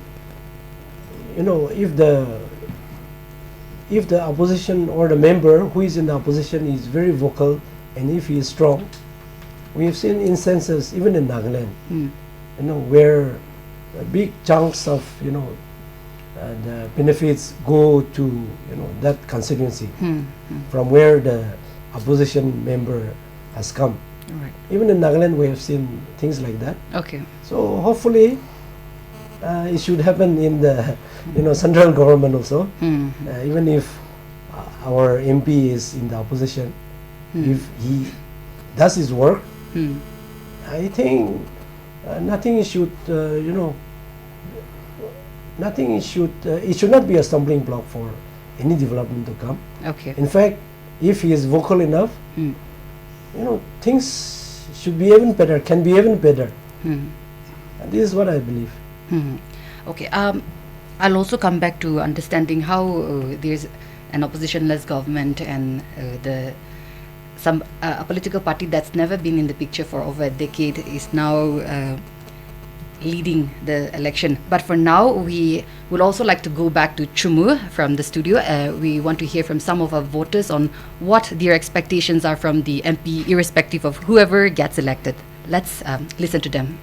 if the opposition or the member who is in the opposition is very vocal, and if he is strong, we have seen instances even in Nagaland, where big chunks of the benefits go to that constituency from where the opposition member has come. Right. Even in Nagaland, we have seen things like that. Okay. So hopefully, it should happen in the central government also. Even if our MP is in the opposition, if he does his work, I think nothing should it should not be a stumbling block for any development to come. Okay. In fact, if he is vocal enough, things should be even better, can be even better. And this is what I believe. Okay. I'll also come back to understanding how there's an opposition-less government and a political party that's never been in the picture for over a decade is now leading the election. But for now, we would also like to go back to Chumu from the studio. We want to hear from some of our voters on what their expectations are from the MP, irrespective of whoever gets elected. Let's listen to them.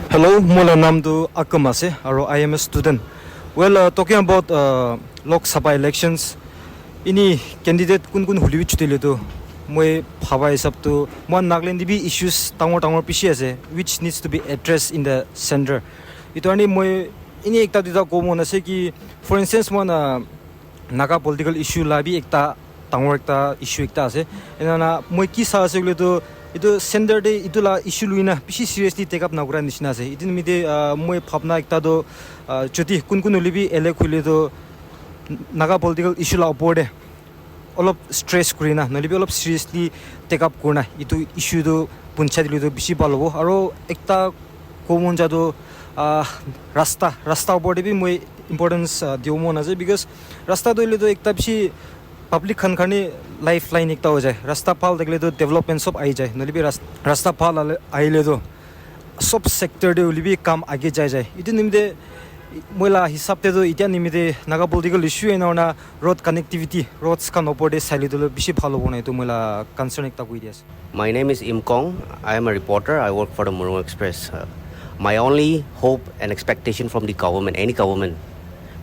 Hello, Mola Namdu Akamase, I am a student. Well, talking about Lok Sabha elections, ini candidate kun huliwi chuteledo. Moi phaba hisab to mon Nagaland bi issues tangor pishi ase which needs to be addressed in the center. Ito ani moi ini ekta dita ko mon ase ki, for instance mon Naga political issue la bi ekta tangor ekta issue ekta ase. Enana moi ki sa ase gule to ito center de ito la issue luina pishi seriously take up na kura nishina ase. Itin mide moi phapna ekta do choti kun libi elect hule to Naga political issue la opor অলপ stress করি না নলিবি অলপ seriously take up করনা ইটো issue তো পঞ্চায়েত লিতো বেশি ভালো হবো আৰু একটা কমন যাদো রাস্তা ওপৰতে বি মই ইম্পৰ্টেন্স দিও মন আছে বিকজ রাস্তা দইলে তো একটা বেশি পাব্লিক খানখানি লাইফ লাইন একটা হৈ যায় রাস্তা ভাল থাকিলে তো ডেভেলপমেন্ট সব আহি যায় নলিবি রাস্তা ভাল আহিলে তো সব সেক্টর দে লিবি কাম আগে যায় ইটো নিমিতে Moila hisab te do itia nimide Naga political issue ena road connectivity roads kan oporde sailidolo bishi bhalo bonai to moila concern ekta koi dias. My name is Imkong. I am a reporter. I work for the Morung Express. My only hope and expectation from the government, any government,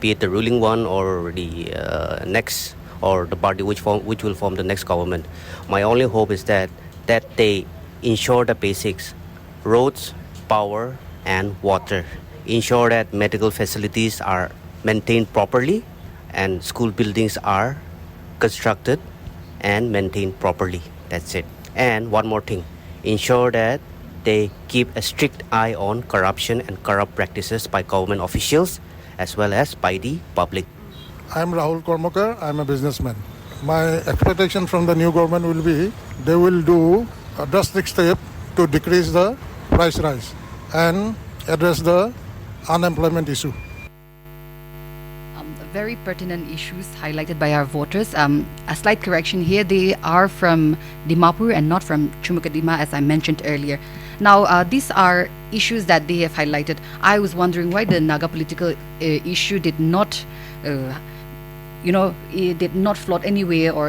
be it the ruling one or the next or the party which will form the next government, my only hope is that they ensure the basics: roads, power, and water. Ensure that medical facilities are maintained properly and school buildings are constructed and maintained properly. That's it. And one more thing, ensure that they keep a strict eye on corruption and corrupt practices by government officials as well as by the public. I'm Rahul Kormakar. I'm a businessman. My expectation from the new government will be they will do a drastic step to decrease the price rise and address the unemployment issue. Very pertinent issues highlighted by our voters. A slight correction here, they are from Dimapur and not from Chumukadima, as I mentioned earlier. Now, these are issues that they have highlighted. I was wondering why the Naga political issue did not, it did not float anywhere, or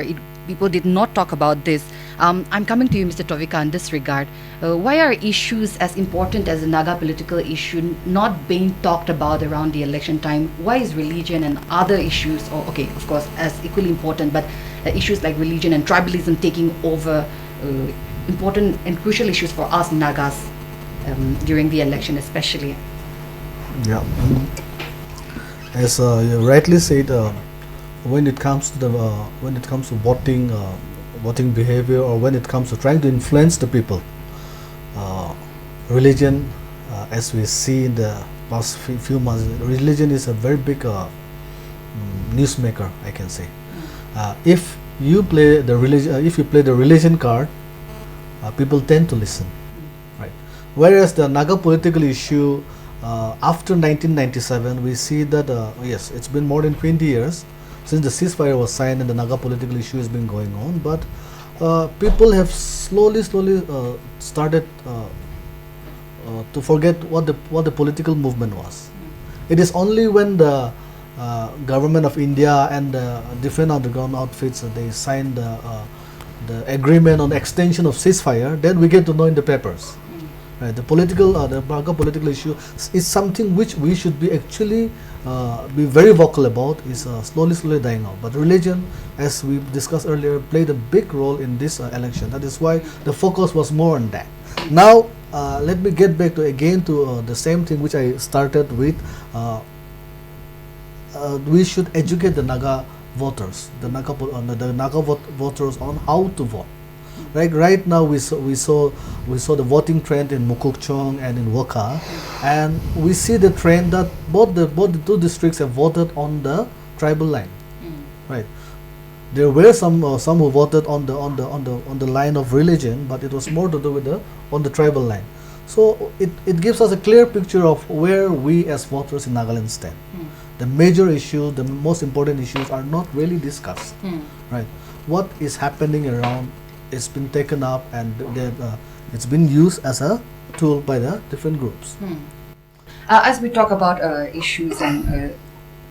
people did not talk about this. I'm coming to you, Mr. Tovika, in this regard. Why are issues as important as the Naga political issue not being talked about around the election time? Why is religion and other issues, or okay, of course, as equally important, but issues like religion and tribalism taking over important and crucial issues for us Nagas? during the election, especially. Yeah. As you rightly said, when it comes to voting, voting behavior, or when it comes to trying to influence the people, religion, as we see in the past few months, religion is a very big newsmaker, I can say. If you play the religion card, people tend to listen, right? Whereas the Naga political issue, after 1997, we see that yes, it's been more than 20 years since the ceasefire was signed and the Naga political issue has been going on, but people have slowly started to forget what the political movement was. It is only when the government of India and different underground outfits they signed the agreement on extension of ceasefire, then we get to know in the papers. Right, the Naga political issue is something which we should be actually be very vocal about, is slowly dying out. But religion, as we discussed earlier, played a big role in this election. That is why the focus was more on that. Now, let me get back to the same thing which I started with. We should educate the Naga voters, the Naga voters on how to vote. Right now we saw the voting trend in Mokokchung and in Wokha, and we see the trend that both the two districts have voted on the tribal line. Right, there were some who voted on the line of religion, but it was more to do with on the tribal line. So it gives us a clear picture of where we as voters in Nagaland stand. The major issues, the most important issues, are not really discussed. Right, what is happening around? It's been taken up and it's been used as a tool by the different groups. As we talk about issues and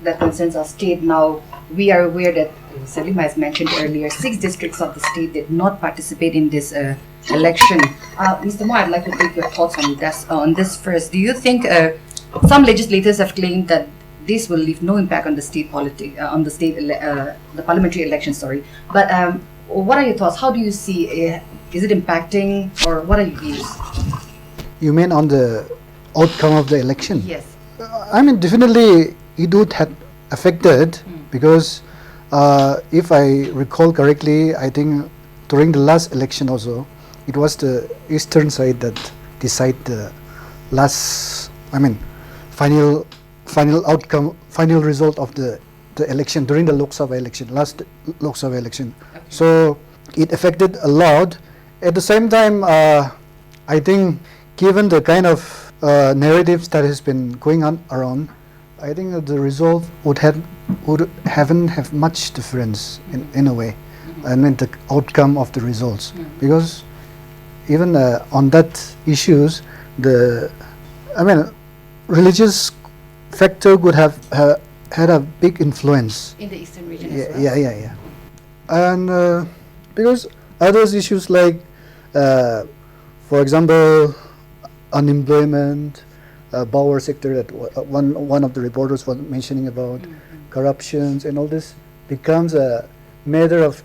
that concerns our state now, we are aware that Salima has mentioned earlier, 6 districts of the state did not participate in this election. Mr. Mo, I'd like to take your thoughts on this first. Do you think some legislators have claimed that this will leave no impact on the state the parliamentary election? Sorry, but what are your thoughts? How do you see it? Is it impacting, or what are your views? You mean on the outcome of the election? Yes. I mean, definitely it would have affected because if I recall correctly, I think during the last election also, it was the eastern side that decided the last, final outcome, final result of the election during the Lok Sabha election, last Lok Sabha election. Okay. So it affected a lot. At the same time, I think given the kind of narratives that has been going on around, I think that the result haven't have much difference in a way. I mean the outcome of the results, because even on that issues, religious factor would have had a big influence in the eastern region. Yeah. And because others issues like, for example, unemployment, power sector that one of the reporters was mentioning about, corruptions and all this becomes a matter of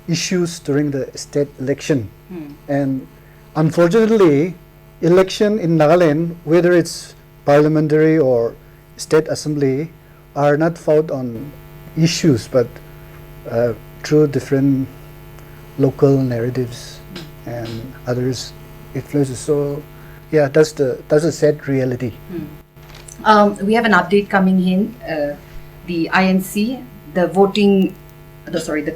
issues during the state election. And unfortunately, election in Nagaland, whether it's parliamentary or state assembly, are not fought on issues but through different local narratives and others influences. So yeah, that's a sad reality. We have an update coming in. The INC, the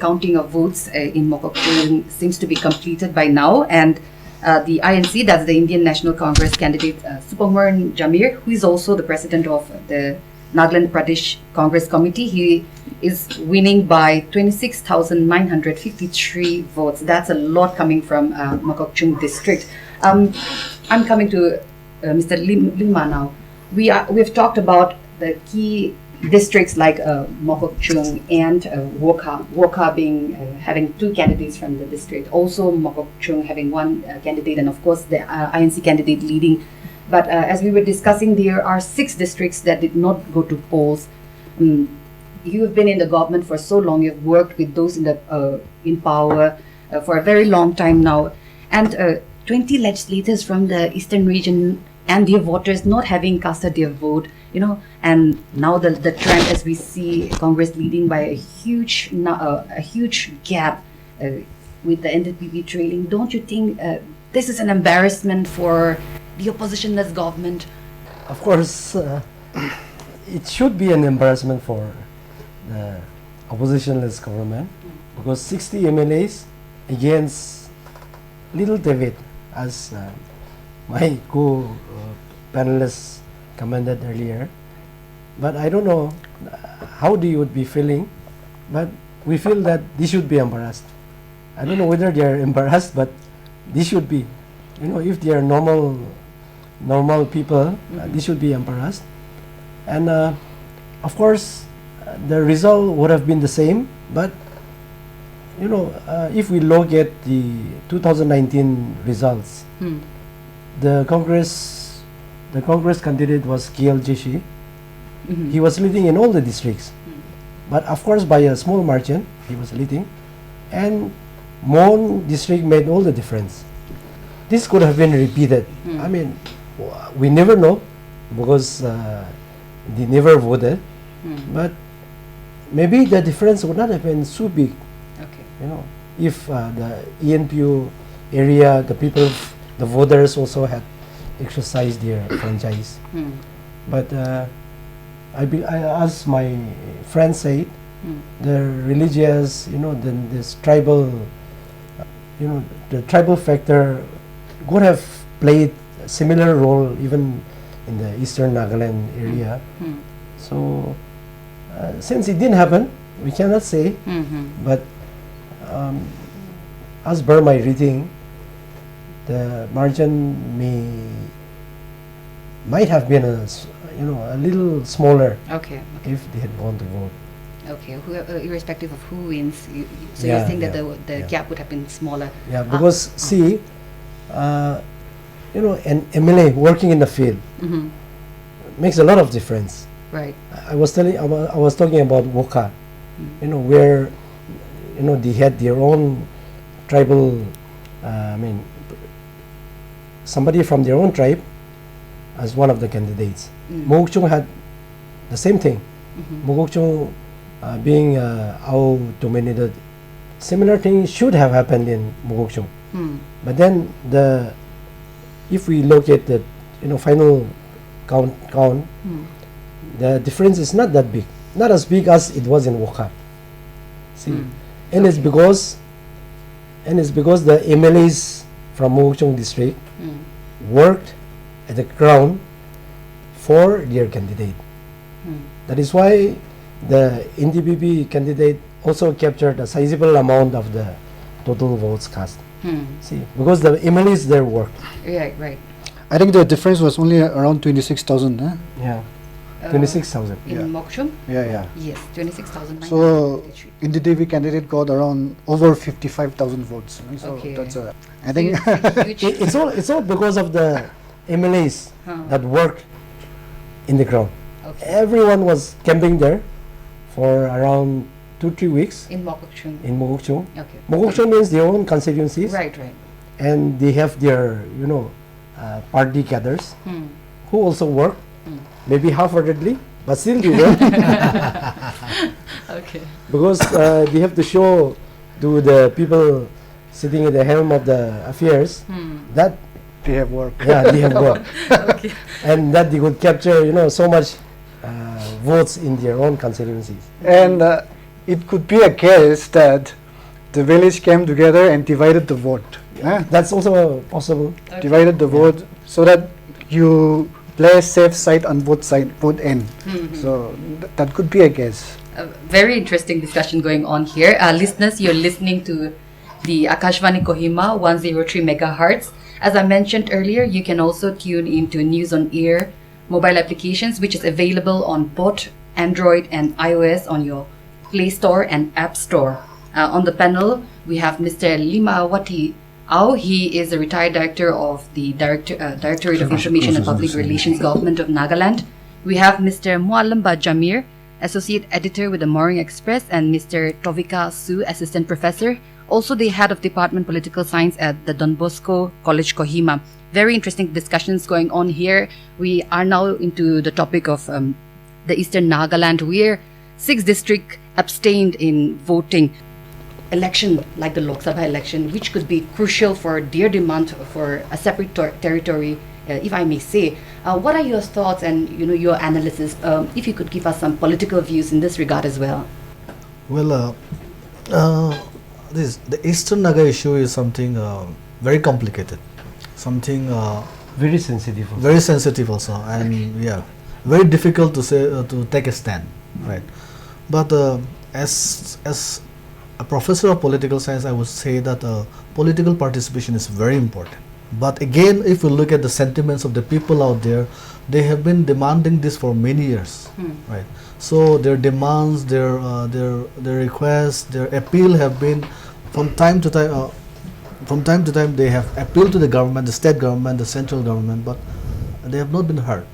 counting of votes in Mokokchung seems to be completed by now, and the INC, that's the Indian National Congress candidate Morung Jamir, who is also the president of the Nagaland Pradesh Congress Committee, he is winning by 26,953 votes. That's a lot coming from Mokokchung district. I'm coming to Mr. Lima now. We've talked about the key districts like Mokokchung and Wokha being having 2 candidates from the district. Also Mokokchung having 1 candidate, and of course the INC candidate leading. But as we were discussing, there are 6 districts that did not go to polls. You have been in the government for so long. You've worked with those in power for a very long time now. And 20 legislators from the eastern region and their voters not having casted their vote, and now the trend, as we see Congress leading by a huge gap with the NDPP trailing. Don't you think this is an embarrassment for the oppositionless government? Of course, it should be an embarrassment for the oppositionless government, because 60 MLAs against little David, as my co-panelists commented earlier. But I don't know how they would be feeling, but we feel that they should be embarrassed. I don't know whether they are embarrassed, but they should be. If they are normal people, they should be embarrassed. And of course, the result would have been the same, but if we look at the 2019 results, the Congress candidate was KLJC. He was leading in all the districts, but of course by a small margin he was leading, and Morung district made all the difference. This could have been repeated. I mean, we never know, because they never voted, but maybe the difference would not have been so big. If the ENPU area, the people, the voters also had exercised their franchise. But as my friend said, the religious, this tribal, the tribal factor could have played a similar role even in the eastern Nagaland area. So since it didn't happen, we cannot say, but as per my reading, the margin might have been a little smaller. Okay. If they had gone to vote. Okay, irrespective of who wins, you think that the gap would have been smaller. Yeah, because see, an MLA working in the field makes a lot of difference. Right. I was talking about Wokha, where they had their own tribal, somebody from their own tribe as one of the candidates. Mokokchung had the same thing. Mokokchung being Ao dominated, similar thing should have happened in Mokokchung. But then if we look at the final count, the difference is not that big, not as big as it was in Wokha. See, and it's because the MLAs from Mokokchung district worked at the ground for their candidate. That is why the NDPP candidate also captured a sizable amount of the total votes cast. See, because the MLAs there worked. Right. I think the difference was only around 26,000. Yeah, 26,000. In Mokokchung? Yeah. Yes, 26,000. So, NDPP candidate got around over 55,000 votes. So that's I think it's all because of the MLAs that worked in the ground. Okay. Everyone was camping there for around 2-3 weeks. In Mokokchung. Okay. Mokokchung means their own constituencies. Right. And they have their, party cadres who also work, maybe half-heartedly, but still they work. Okay. Because they have to show to the people sitting at the helm of the affairs that they have work. Yeah, they have work. Okay. And that they could capture, so much votes in their own constituencies. And it could be a case that the village came together and divided the vote. That's also possible. Okay. Divided the vote so that you play safe side on both end. So that could be a case. A very interesting discussion going on here. Listeners, you're listening to the Akashvani Kohima 103 megahertz. As I mentioned earlier, you can also tune into News on Air mobile applications, which is available on both Android and iOS on your Play Store and App Store. On the panel, we have Mr. Limawati Ao. He is a retired director of the Directorate of Information and Public Relations Government of Nagaland. We have Mr. Moalemba Jamir, Associate Editor with the Morung Express, and Mr. Tovika Swu, Assistant Professor also the head of Department Political Science at the Don Bosco College, Kohima. Very interesting discussions going on here. We are now into the topic of the Eastern Nagaland, where 6 districts abstained in voting. Election like the Lok Sabha election, which could be crucial for their demand for a separate territory, if I may say. What are your thoughts and your analysis? If you could give us some political views in this regard as well. Well, the Eastern Naga issue is something very complicated, something very sensitive. Very sensitive also, and very difficult to say to take a stand, right? But as a professor of political science, I would say that political participation is very important. But again, if we look at the sentiments of the people out there, they have been demanding this for many years, right? So their demands, their requests, their appeal have been from time to time. From time to time, they have appealed to the government, the state government, the central government, but they have not been heard.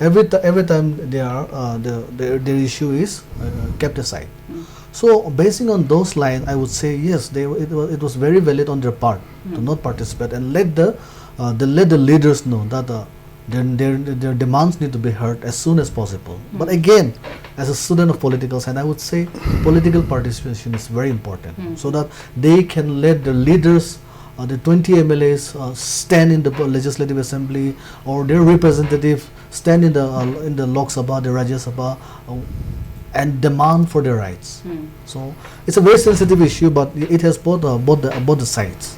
Every time their issue is kept aside. So basing on those lines, I would say yes, it was very valid on their part to not participate and let the leaders know that their demands need to be heard as soon as possible. But again, as a student of political science, I would say political participation is very important, so that they can let the leaders, the 20 MLAs stand in the Legislative Assembly, or their representative stand in the Lok Sabha, the Rajya Sabha, and demand for their rights. So it's a very sensitive issue, but it has both the sides.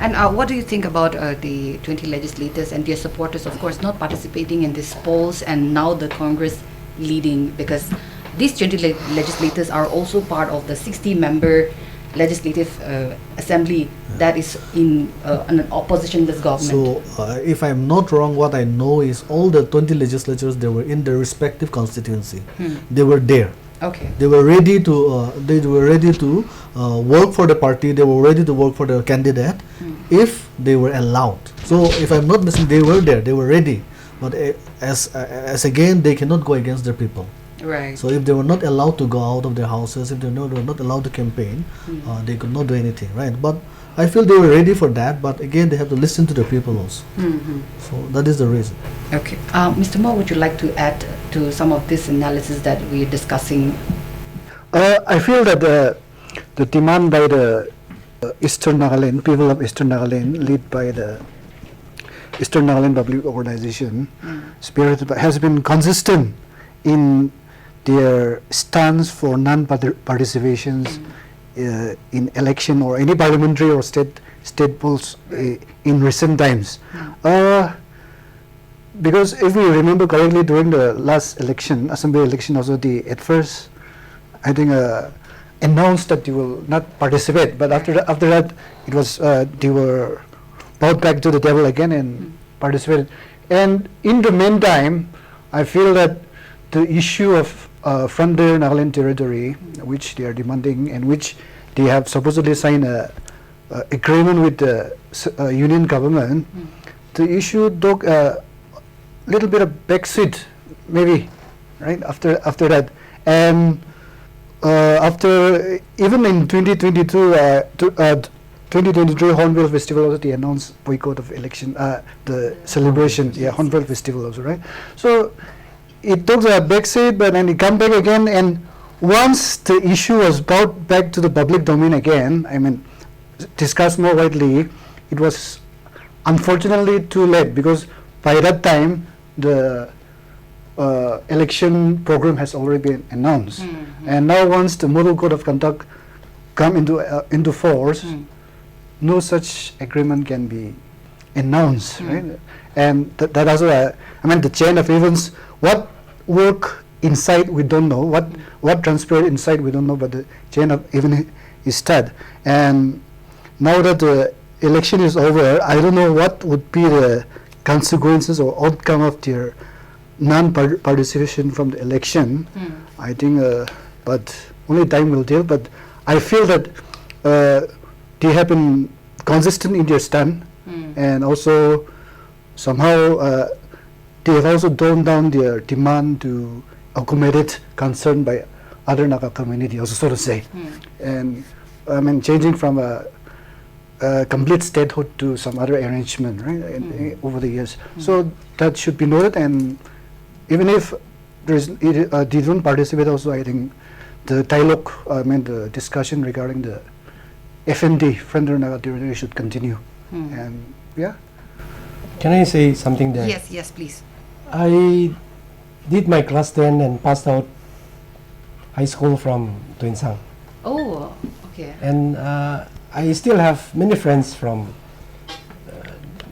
And what do you think about the 20 legislators and their supporters, of course, not participating in these polls, and now the Congress leading, because these 20 legislators are also part of the 60-member Legislative Assembly that is in an oppositionless government. So if I'm not wrong, what I know is all the 20 legislatures, they were in their respective constituency. They were there. Okay. They were ready to work for the party. They were ready to work for the candidate if they were allowed. So if I'm not mistaken, they were there. They were ready. But as again, they cannot go against their people. Right. So if they were not allowed to go out of their houses, if they were not allowed to campaign, they could not do anything, right? But I feel they were ready for that, but again, they have to listen to the people also. So that is the reason. Okay. Mr. Mo, would you like to add to some of this analysis that we are discussing? I feel that the demand by the Eastern Nagaland, people of Eastern Nagaland, led by the Eastern Nagaland Public Organization, has been consistent in their stance for non-participations in election or any parliamentary or state polls in recent times. Because if we remember correctly, during the last election, assembly election, also at first, I think announced that they will not participate. But after that, it was they were brought back to the table again and participated. And in the meantime, I feel that the issue of frontier Nagaland territory, which they are demanding and which they have supposedly signed a agreement with the union government, the issue took a little bit of backseat, maybe, right, after that. And after, even in 2022, 2023 Hornbill Festival also, they announced boycott of election, the celebration, Hornbill Festival also, right? So it took a backseat, but then it come back again, and once the issue was brought back to the public domain again, I mean, discussed more widely, it was unfortunately too late, because by that time the election program has already been announced, and now once the model code of conduct come into force, no such agreement can be announced, right? And that also, I mean, the chain of events, what work inside we don't know, what transpired inside we don't know, but the chain of events is started. And now that the election is over, I don't know what would be the consequences or outcome of their non-participation from the election. I think, but only time will tell. But I feel that they have been consistent in their stand, and also somehow they have also toned down their demand to accommodate concern by other Naga community, also so to say. And I mean, changing from a complete statehood to some other arrangement, right, over the years. So that should be noted, and even if they don't participate also, I think the dialogue, the discussion regarding the FND, Frontier Naga Territory, should continue. And yeah. Can I say something there? Yes, please. I did my class 10 and passed out high school from Tuinsang. Oh, okay. And I still have many friends from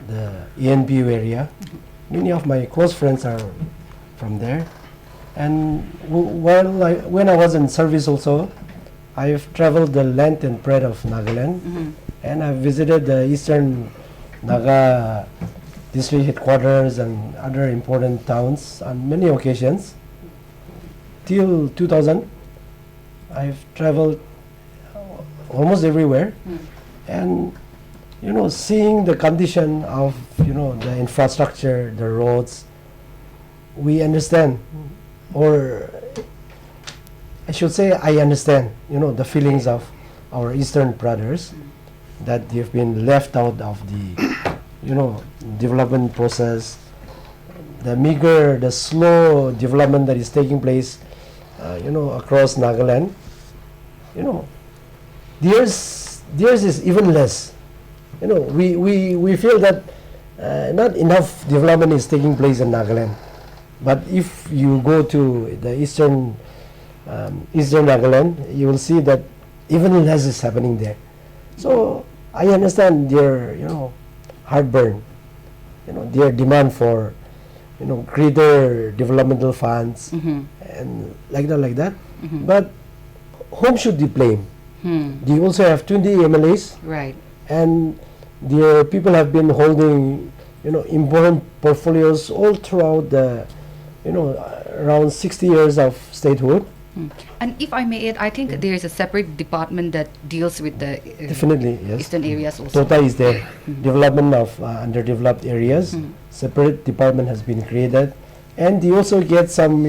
the ENBU area. Many of my close friends are from there. And when I was in service also, I've traveled the length and breadth of Nagaland, and I've visited the Eastern Naga district headquarters and other important towns on many occasions. Till 2000, I've traveled almost everywhere, and seeing the condition of the infrastructure, the roads, we understand, or I should say I understand, the feelings of our Eastern brothers that they've been left out of the development process, the meager, the slow development that is taking place across Nagaland. Theirs is even less. We feel that not enough development is taking place in Nagaland. But if you go to the eastern Nagaland, you will see that even less is happening there. So I understand their heartburn, their demand for greater developmental funds and like that. But whom should they blame? They also have 20 MLAs, right? And their people have been holding important portfolios all throughout the around 60 years of statehood. And if I may add, I think there is a separate department that deals with the definitely yes. eastern areas also. Tota is there. Development of underdeveloped areas. Separate department has been created, and they also get some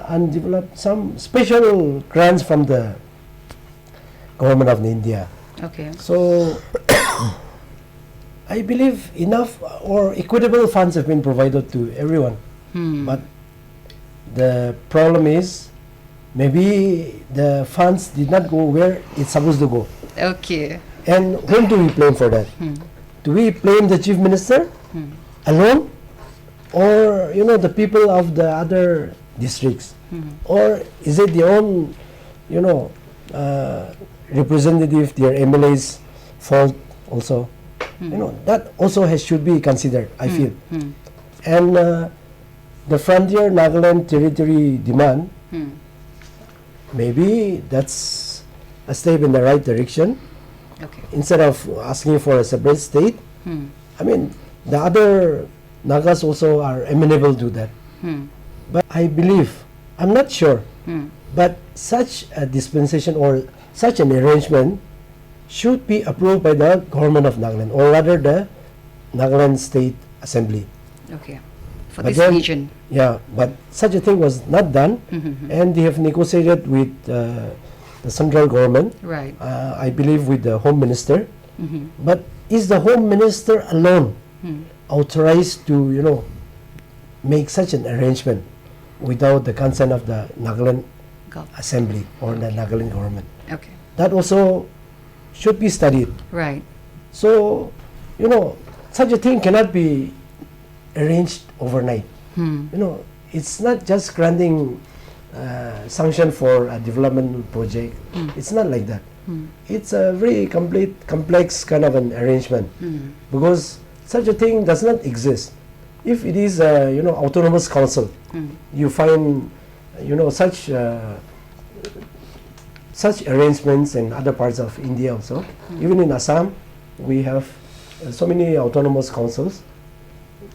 undeveloped, some special grants from the government of India. Okay. So I believe enough or equitable funds have been provided to everyone. But the problem is maybe the funds did not go where it's supposed to go. Okay. And whom do we blame for that? Do we blame the chief minister alone, or the people of the other districts, or is it their own representative, their MLA's fault also? That also should be considered, I feel. And the Frontier Nagaland Territory demand, maybe that's a step in the right direction. Okay. Instead of asking for a separate state, I mean, the other Nagas also are amenable to that. But I believe, I'm not sure, but such a dispensation or such an arrangement should be approved by the government of Nagaland, or rather the Nagaland State Assembly. Okay. For But this then, region. Yeah, but such a thing was not done, and they have negotiated with the central government. Right. I believe with the Home Minister. But is the Home Minister alone authorized to make such an arrangement without the consent of the Nagaland Assembly or the Nagaland government? Okay. That also should be studied. Right. So such a thing cannot be arranged overnight. It's not just granting sanction for a development project. It's not like that. It's a very complex kind of an arrangement, because such a thing does not exist. If it is a autonomous council, you find such arrangements in other parts of India also. Even in Assam, we have so many autonomous councils.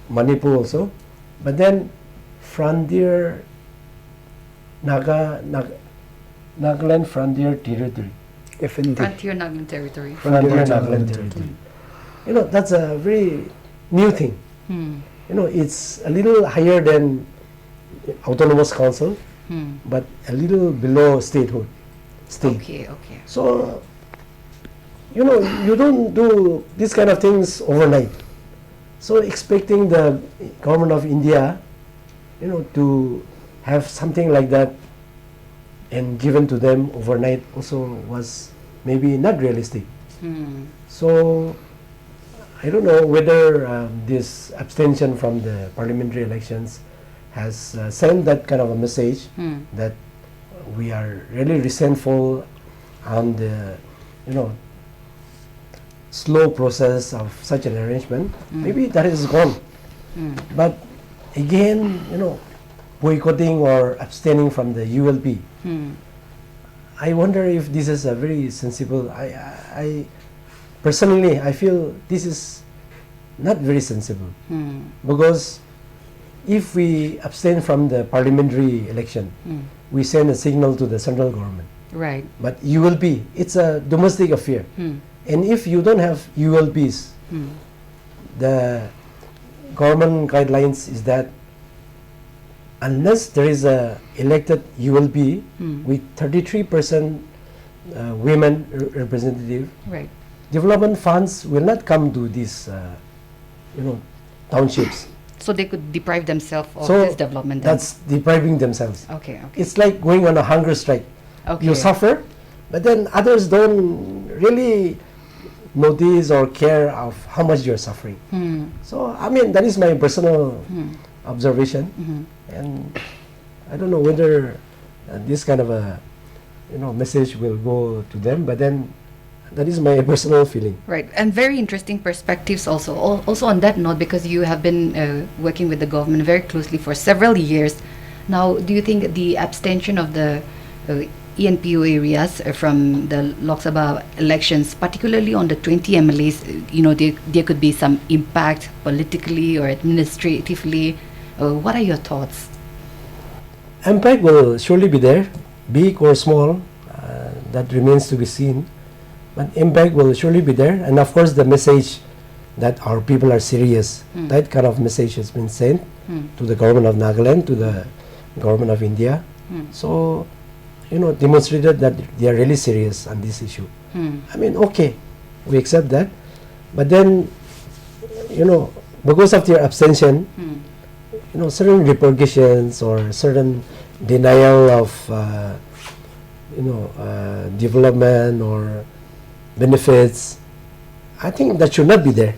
Manipur also, but then Frontier Nagaland Frontier Territory. Frontier Nagaland Territory. Frontier Nagaland Territory. That's a very new thing. It's a little higher than autonomous council, but a little below statehood. stay. Okay. So, you don't do these kind of things overnight. So expecting the government of India, to have something like that and given to them overnight also was maybe not realistic. So I don't know whether this abstention from the parliamentary elections has sent that kind of a message that we are really resentful on the slow process of such an arrangement. Maybe that is gone. But again, boycotting or abstaining from the ULP, I wonder if this is a very sensible. I personally, I feel this is not very sensible, because if we abstain from the parliamentary election, we send a signal to the central government. Right. But ULP, it's a domestic affair. And if you don't have ULPs, the government guidelines is that unless there is a elected ULP with 33% women representative, right, development funds will not come to these townships. So they could deprive themselves of So this development. then. that's depriving themselves. Okay. It's like going on a hunger strike. Okay. You suffer, but then others don't really notice or care of how much you're suffering. So I mean, that is my personal observation, and I don't know whether this kind of a message will go to them, but then that is my personal feeling. Right, and very interesting perspectives also. Also on that note, because you have been working with the government very closely for several years now, do you think the abstention of the ENPO areas from the Lok Sabha elections, particularly on the 20 MLAs, there could be some impact politically or administratively? What are your thoughts? Impact will surely be there, big or small, that remains to be seen. But impact will surely be there, and of course the message that our people are serious, that kind of message has been sent to the government of Nagaland, to the government of India. So, demonstrated that they are really serious on this issue. I mean, okay, we accept that, but then, because of their abstention, certain repercussions or certain denial of, development or benefits, I think that should not be there,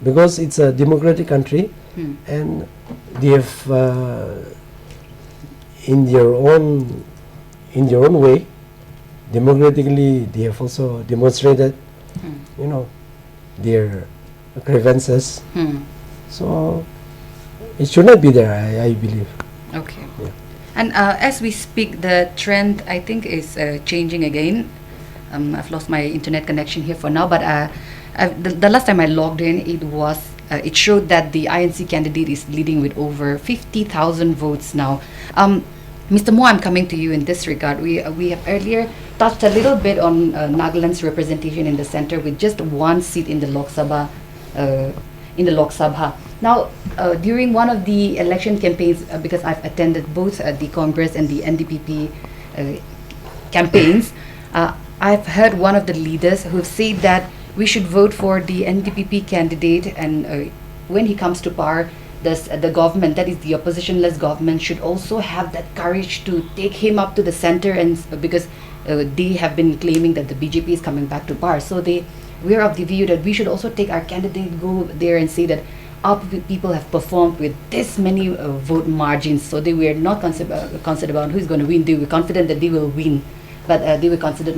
because it's a democratic country, and they have in their own way, democratically, they have also demonstrated, their grievances. So it should not be there, I believe. Okay. Yeah. And as we speak, the trend, I think, is changing again. I've lost my internet connection here for now, but the last time I logged in, it showed that the INC candidate is leading with over 50,000 votes now. Mr. Mo, I'm coming to you in this regard. We have earlier touched a little bit on Nagaland's representation in the center with just one seat in the Lok Sabha. Now, during one of the election campaigns, because I've attended both the Congress and the NDPP campaigns, I've heard one of the leaders who said that we should vote for the NDPP candidate, and when he comes to power, the government, that is the oppositionless government, should also have that courage to take him up to the center, and because they have been claiming that the BJP is coming back to power. So we are of the view that we should also take our candidate, go there and say that our people have performed with this many vote margins. So they were not concerned about who is going to win. They were confident that they will win, but they were confident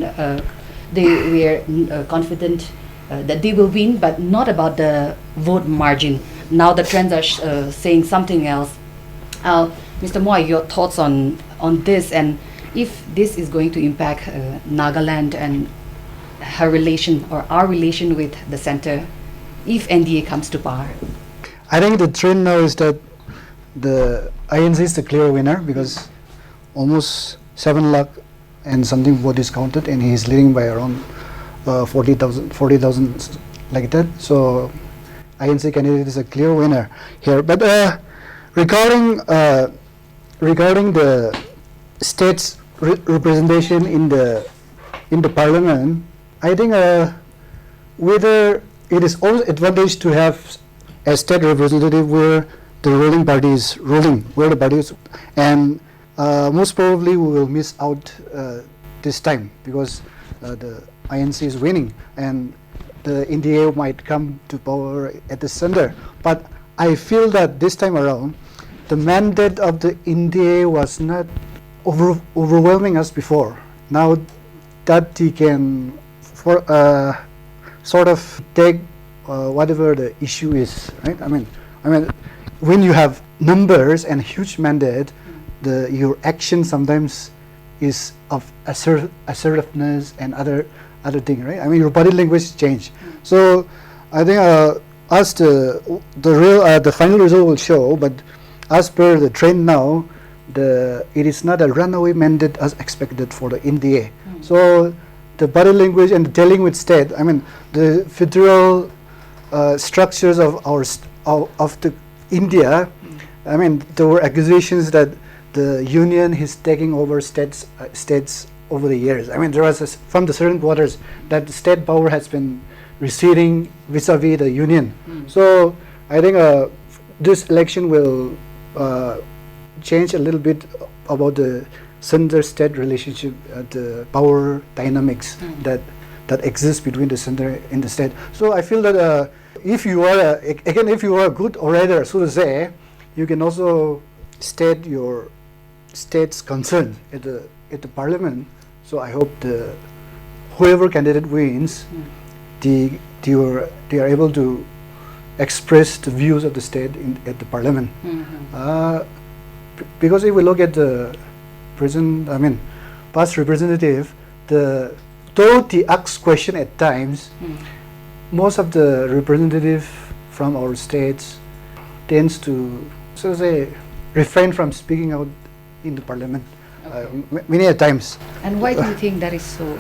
that they will win, but not about the vote margin. Now the trends are saying something else. Mr. Moy, your thoughts on this, and if this is going to impact Nagaland and her relation or our relation with the center if NDA comes to power? I think the trend now is that the INC is the clear winner, because almost 7 lakh and something vote is counted, and he is leading by around 40,000 like that. So INC candidate is a clear winner here. But regarding the states representation in the parliament, I think whether it is always advantage to have a state representative where the ruling party is ruling, where the party is, and most probably we will miss out this time because the INC is winning and the NDA might come to power at the center. But I feel that this time around, the mandate of the NDA was not overwhelming as before. Now that he can sort of take whatever the issue is, right? I mean, when you have numbers and huge mandate, your action sometimes is of assertiveness and other thing, right? I mean, your body language change. So I think as the final result will show, but as per the trend now, it is not a runaway mandate as expected for the NDA. So the body language and dealing with state, I mean, the federal structures of the India, I mean, there were accusations that the union is taking over states over the years. I mean, there was from the certain quarters that the state power has been receding vis-a-vis the union. So I think this election will change a little bit about the center-state relationship, the power dynamics that exists between the center and the state. So I feel that if you are a good orator, so to say, you can also state your state's concern at the parliament. So I hope whoever candidate wins, they are able to express the views of the state at the parliament. Because if we look at the present, I mean, past representative, though they ask question at times, most of the representative from our states tends to, so to say, refrain from speaking out in the parliament many a times. And why do you think that is so?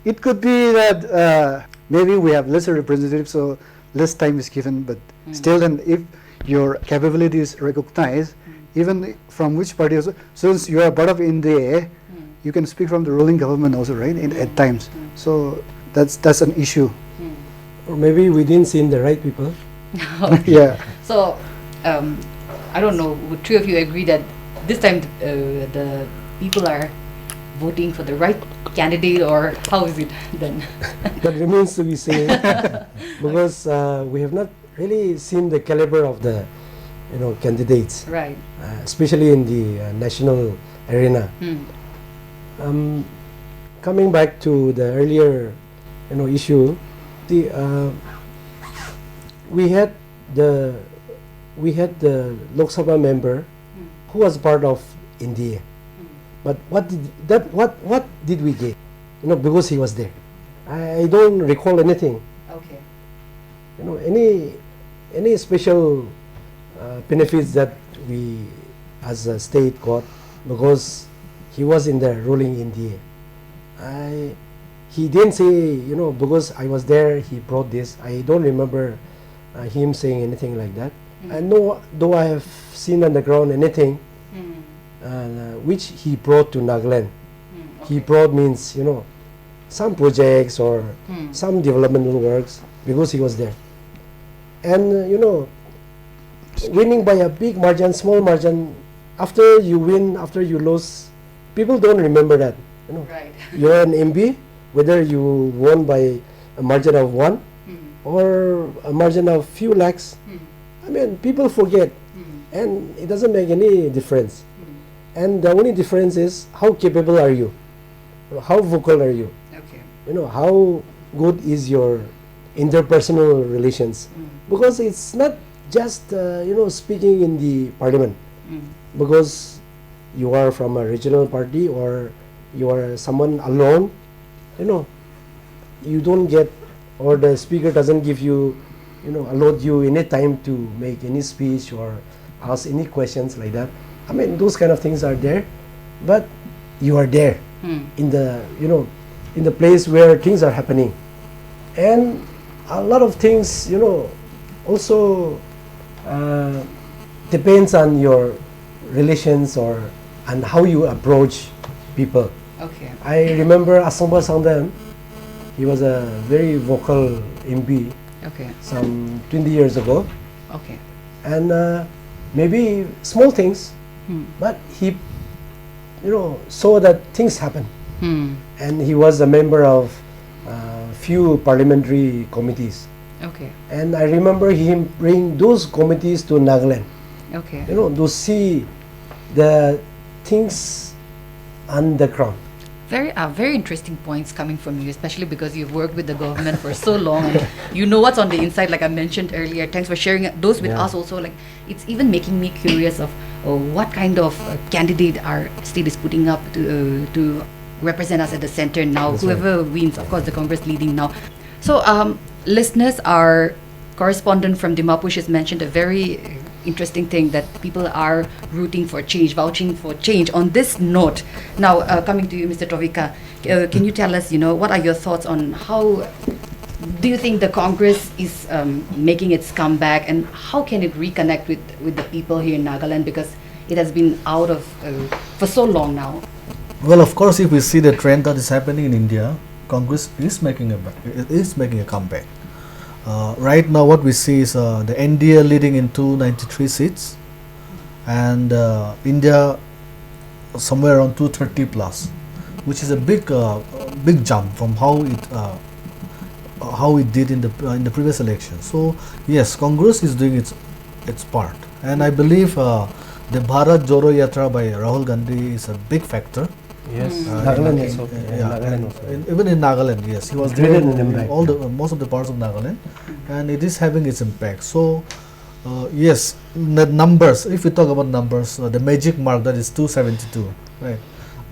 It could be that maybe we have lesser representatives, so less time is given, but still then if your capability is recognized, even from which party also, since you are part of India, you can speak from the ruling government also, right, at times. So that's an issue. Or maybe we didn't see the right people. Yeah. So I don't know, would three of you agree that this time the people are voting for the right candidate, or how is it then? That remains to be seen, because we have not really seen the caliber of the candidates, right? Especially in the national arena. Coming back to the earlier issue, we had the Lok Sabha member who was part of India. But what did we get? Because he was there. I don't recall anything. Okay. Any special benefits that we as a state got because he was in the ruling India. He didn't say, because I was there, he brought this. I don't remember him saying anything like that. And though I have seen on the ground anything which he brought to Nagaland. He brought means, some projects or some developmental works because he was there. And, winning by a big margin, small margin, after you win, after you lose, people don't remember that. Right. You're an MP, whether you won by a margin of 1 or a margin of few lakhs, I mean, people forget, and it doesn't make any difference. And the only difference is how capable are you, how vocal are you, how good is your interpersonal relations, because it's not just speaking in the parliament, because you are from a regional party or you are someone alone, you don't get, or the speaker doesn't give you, allowed you any time to make any speech or ask any questions like that. I mean, those kind of things are there, but you are there in the in the place where things are happening, and a lot of things also depends on your relations and how you approach people. Okay. I remember Asamba Sangdam. He was a very vocal MP. Okay. Some 20 years ago. Okay. And maybe small things, but he, saw that things happen. And he was a member of few parliamentary committees. Okay. And I remember him bring those committees to Nagaland. Okay. To see the things on the ground. Very interesting points coming from you, especially because you've worked with the government for so long and you know what's on the inside, like I mentioned earlier. Thanks for sharing those with us also. Like, it's even making me curious of what kind of candidate our state is putting up to represent us at the center now. That's whoever wins, of course, the Congress leading now. So, listeners, our correspondent from Dimapur has mentioned a very interesting thing, that people are rooting for change, vouching for change. On this note, now coming to you, Mr. Tovika, can you tell us, what are your thoughts on how do you think the Congress is making its comeback, and how can it reconnect with the people here in Nagaland, because it has been out of for so long now? Well, of course, if we see the trend that is happening in India, Congress is making a comeback. Right now, what we see is the NDA leading in 293 seats, and India somewhere around 230 plus, which is a big jump from how it did in the previous election. So yes, Congress is doing its part, and I believe the Bharat Jodo Yatra by Rahul Gandhi is a big factor. Yes, Nagaland also. Even in Nagaland, yes, he was there in most of the parts of Nagaland, and it is having its impact. So, yes, the numbers. If we talk about numbers, the magic mark, that is 272, right?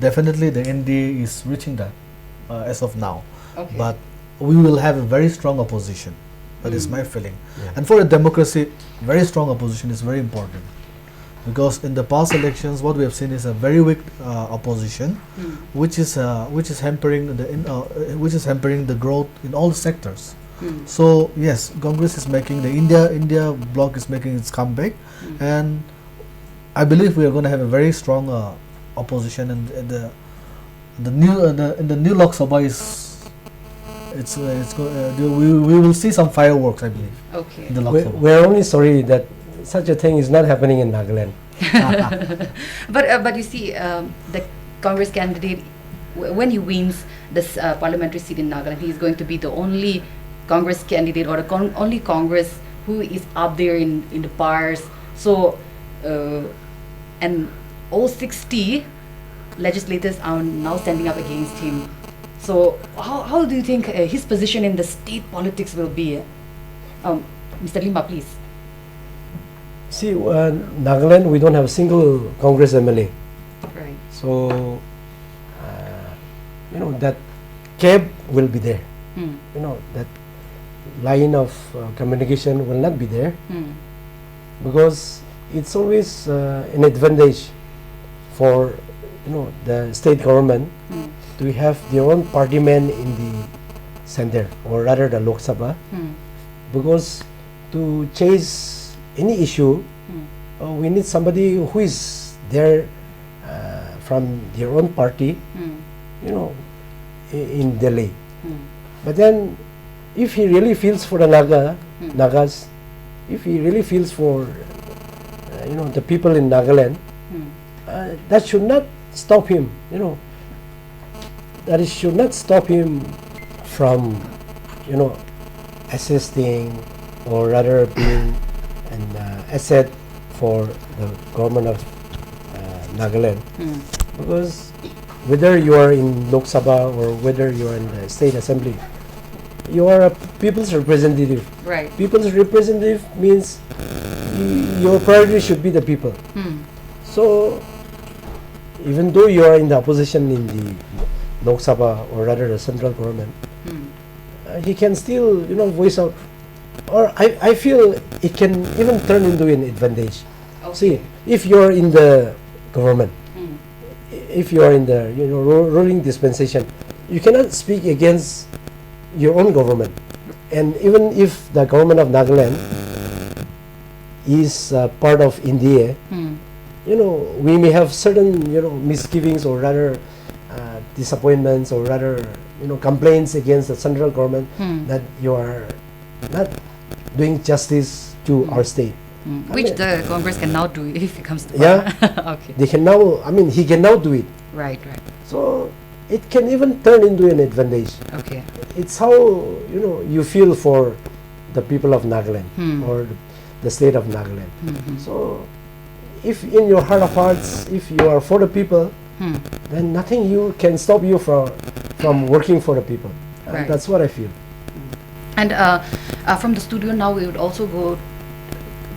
Definitely, the NDA is reaching that as of now. Okay. But we will have a very strong opposition. That is my feeling. And for a democracy, very strong opposition is very important. Because in the past elections, what we have seen is a very weak opposition, which is hampering the growth in all sectors. So yes, Congress is making the India bloc is making its comeback, and I believe we are going to have a very strong opposition, and the new Lok Sabha we will see some fireworks, I believe. Okay. In the Lok Sabha. We're only sorry that such a thing is not happening in Nagaland. But you see, the Congress candidate, when he wins this parliamentary seat in Nagaland, he is going to be the only Congress candidate, or the only Congress who is up there in the bars. So, and all 60 legislators are now standing up against him. So, how do you think his position in the state politics will be? Mr. Lima, please. See, Nagaland, we don't have a single Congress MLA. Right. So, that cab will be there. That line of communication will not be there, because it's always an advantage for the state government to have their own party man in the center, or rather the Lok Sabha, because to chase any issue, we need somebody who is there from their own party, in Delhi. But then, if he really feels for the Nagas, if he really feels for the people in Nagaland, that should not stop him. That should not stop him from assisting, or rather being an asset for the government of Nagaland. Because whether you are in Lok Sabha or whether you are in the state assembly, you are a people's representative. Right. People's representative means your priority should be the people. So even though you are in the opposition in the Lok Sabha, or rather the central government, he can still voice out. Or I feel it can even turn into an advantage. Okay. See, if you're in the government, if you are in the ruling dispensation, you cannot speak against your own government. And even if the government of Nagaland is part of India, we may have certain misgivings, or rather disappointments or rather complaints against the central government that you are not doing justice to our state. Which the Congress can now do if it comes to okay. They can now, he can now do it. Right. So it can even turn into an advantage. Okay. It's how you feel for the people of Nagaland or the state of Nagaland. So if in your heart of hearts, if you are for the people, then nothing can stop you from working for the people. Right. That's what I feel. And from the studio now, we would also go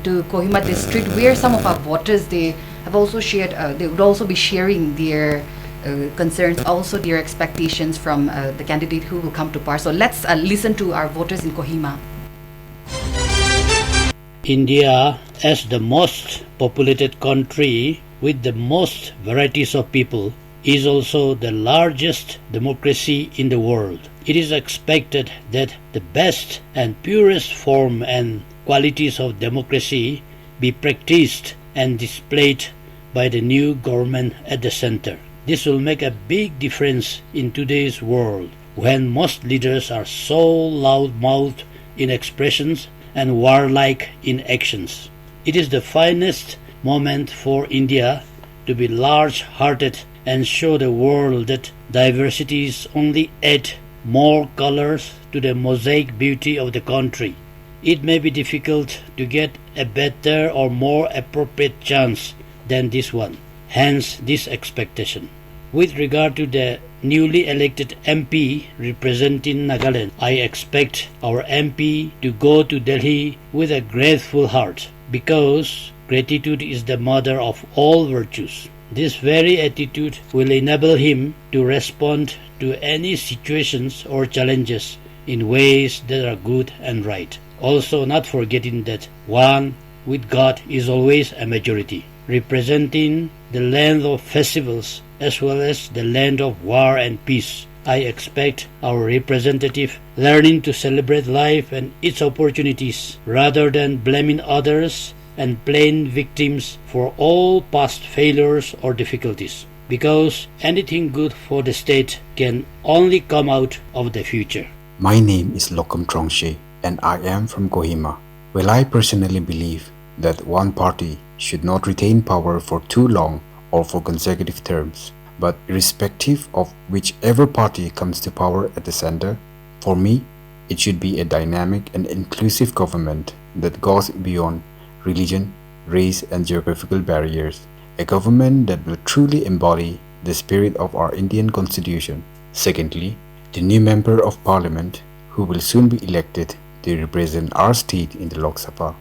to Kohima district, where some of our voters, they have also shared, they would also be sharing their concerns, also their expectations from the candidate who will come to power. So let's listen to our voters in Kohima. India, as the most populated country with the most varieties of people, is also the largest democracy in the world. It is expected that the best and purest form and qualities of democracy be practiced and displayed by the new government at the center. This will make a big difference in today's world, when most leaders are so loud-mouthed in expressions and warlike in actions. It is the finest moment for India to be large-hearted and show the world that diversities only add more colors to the mosaic beauty of the country. It may be difficult to get a better or more appropriate chance than this one, hence this expectation. With regard to the newly elected MP representing Nagaland, I expect our MP to go to Delhi with a grateful heart, because gratitude is the mother of all virtues. This very attitude will enable him to respond to any situations or challenges in ways that are good and right. Also, not forgetting that one with God is always a majority, representing the land of festivals as well as the land of war and peace. I expect our representative learning to celebrate life and its opportunities rather than blaming others and playing victims for all past failures or difficulties, because anything good for the state can only come out of the future. My name is Mokokchung and I am from Kohima. Well, I personally believe that one party should not retain power for too long or for consecutive terms, but irrespective of whichever party comes to power at the center, for me, it should be a dynamic and inclusive government that goes beyond religion, race, and geographical barriers, a government that will truly embody the spirit of our Indian Constitution. Secondly, the new Member of Parliament, who will soon be elected to represent our state in the Lok Sabha,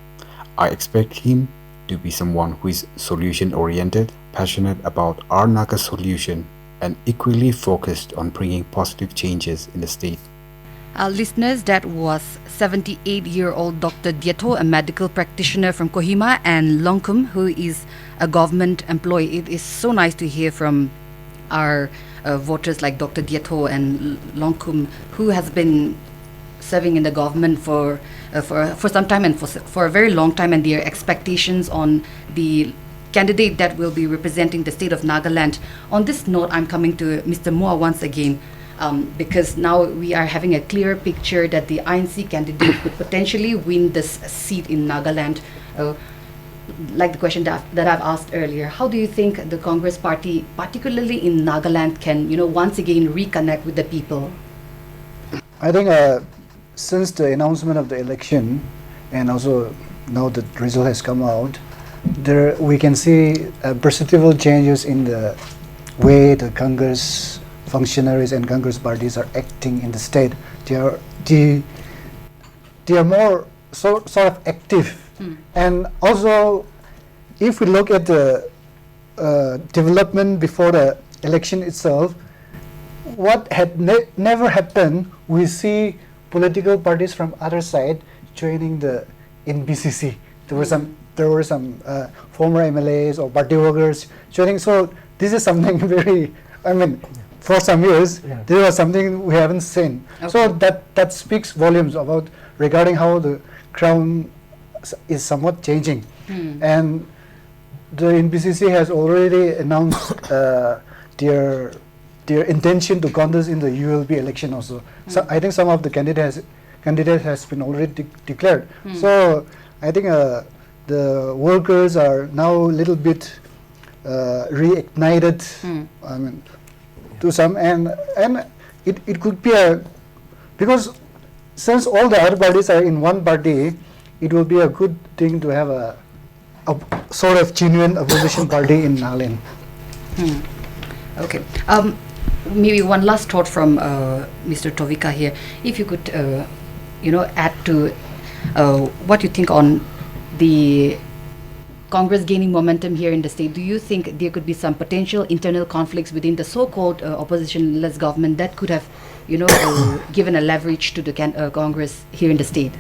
I expect him to be someone who is solution-oriented, passionate about our Naga solution, and equally focused on bringing positive changes in the state. Our listeners, that was 78-year-old Dr. Dieto, a medical practitioner from Kohima, and Longkum, who is a government employee. It is so nice to hear from our voters like Dr. Dieto and Longkum, who has been serving in the government for some time and for a very long time, and their expectations on the candidate that will be representing the state of Nagaland. On this note, I'm coming to Mr. Moa once again, because now we are having a clear picture that the INC candidate could potentially win this seat in Nagaland. Like the question that I've asked earlier, how do you think the Congress party, particularly in Nagaland, can once again reconnect with the people? I think since the announcement of the election, and also now the result has come out, we can see perceptible changes in the way the Congress functionaries and Congress parties are acting in the state. They are more sort of active. And also, if we look at the development before the election itself, what had never happened, we see political parties from other side joining the NBCC. There were some former MLAs or party workers joining. So this is something very, for some years, this was something we haven't seen. Okay. So that speaks volumes about regarding how the crown is somewhat changing. And the NBCC has already announced their their intention to contest in the ULB election also. So I think some of the candidate has been already declared. So I think the workers are now a little bit reignited. I mean, to some, and it could be because since all the other parties are in one party, it will be a good thing to have a sort of genuine opposition party in Nagaland. Okay. Maybe one last thought from Mr. Tovika here. If you could, add to what you think on the Congress gaining momentum here in the state. Do you think there could be some potential internal conflicts within the so-called opposition-less government that could have, given a leverage to the Congress here in the state?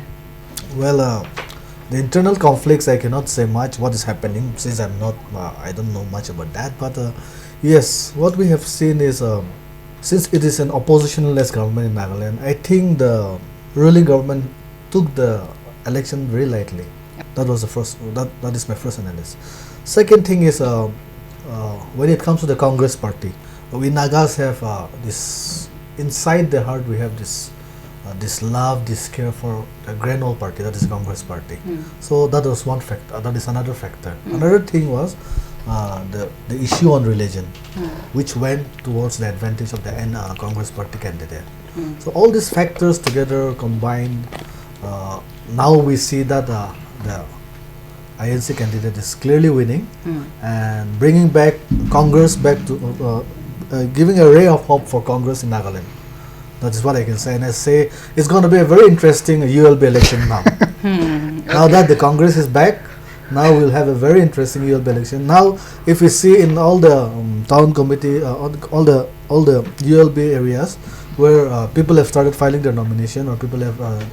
Well, the internal conflicts, I cannot say much what is happening since I'm not, I don't know much about that. But yes, what we have seen is, since it is an opposition-less government in Nagaland, I think the ruling government took the election very lightly. That was the first. That is my first analysis. Second thing is, when it comes to the Congress party, we Nagas have this inside the heart. We have this love, this care for the grand old party, that is the Congress party. So that was one factor. That is another factor. Another thing was the issue on religion, which went towards the advantage of the Congress party candidate. So all these factors together combined, now we see that the INC candidate is clearly winning and bringing back Congress back to giving a ray of hope for Congress in Nagaland. That is what I can say, and I say it's going to be a very interesting ULB election now. Now that the Congress is back, now we'll have a very interesting ULB election. Now, if we see in all the town committee, all the ULB areas where people have started filing their nomination or people have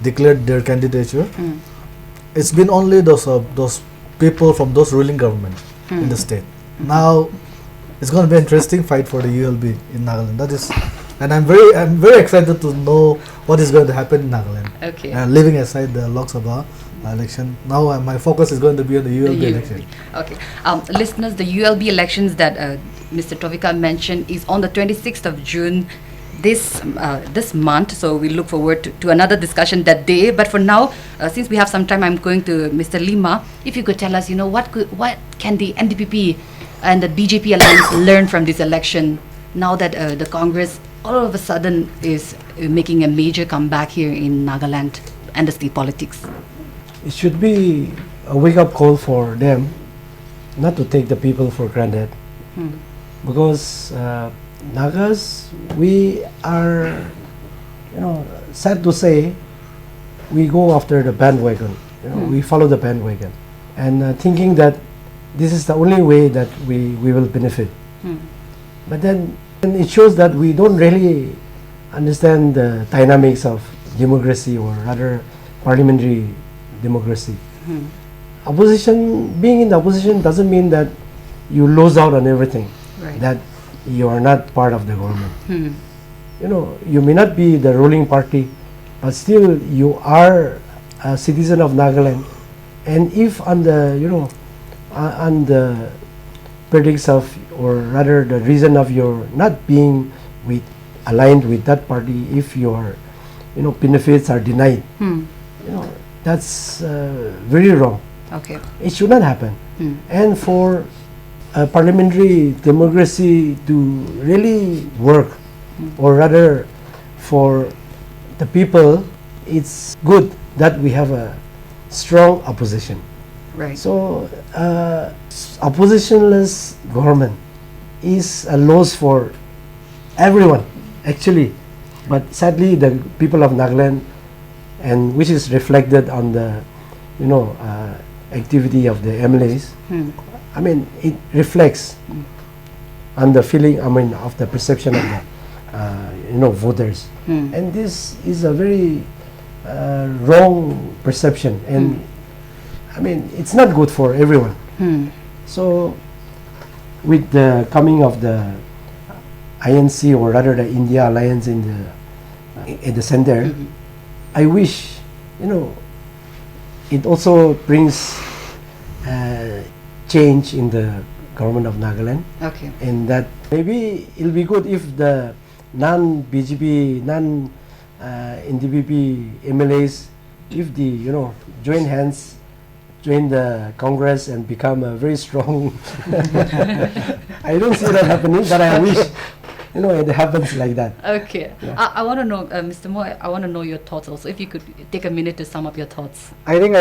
declared their candidature, it's been only those people from those ruling government in the state. Now, it's going to be an interesting fight for the ULB in Nagaland. That is. And I'm very excited to know what is going to happen in Nagaland. Okay. Leaving aside the Lok Sabha election, now my focus is going to be on the ULB election. Okay. Listeners, the ULB elections that Mr. Tovika mentioned is on the 26th of June this month. So we look forward to another discussion that day. But for now, since we have some time, I'm going to Mr. Lima. If you could tell us, what can the NDPP and the BJP alliance learn from this election now that the Congress all of a sudden is making a major comeback here in Nagaland and the state politics? It should be a wake-up call for them not to take the people for granted. Because Nagas, we are, sad to say, we go after the bandwagon. We follow the bandwagon, and thinking that this is the only way that we will benefit. But then it shows that we don't really understand the dynamics of democracy, or rather parliamentary democracy. Being in the opposition doesn't mean that you lose out on everything, that you are not part of the government. You may not be the ruling party, but still you are a citizen of Nagaland. And if on the, on the predicts of, or rather the reason of your not being aligned with that party, if your benefits are denied, that's very wrong. Okay. It should not happen. And for parliamentary democracy to really work, or rather for the people, it's good that we have a strong opposition. Right. So oppositionless government is a loss for everyone, actually. But sadly, the people of Nagaland, and which is reflected on the activity of the MLAs, I mean, it reflects on the feeling, of the perception of the voters. And this is a very wrong perception, and I mean, it's not good for everyone. So with the coming of the INC, or rather the India Alliance in the center, I wish it also brings change in the government of Nagaland. Okay. And that maybe it'll be good if the non-BGP, non-NDPP MLAs, if the join hands, join the Congress and become a very strong. I don't see that happening, but I wish it happens like that. Okay. Yeah. I want to know, Mr. Mo, I want to know your thoughts also. If you could take a minute to sum up your thoughts. I think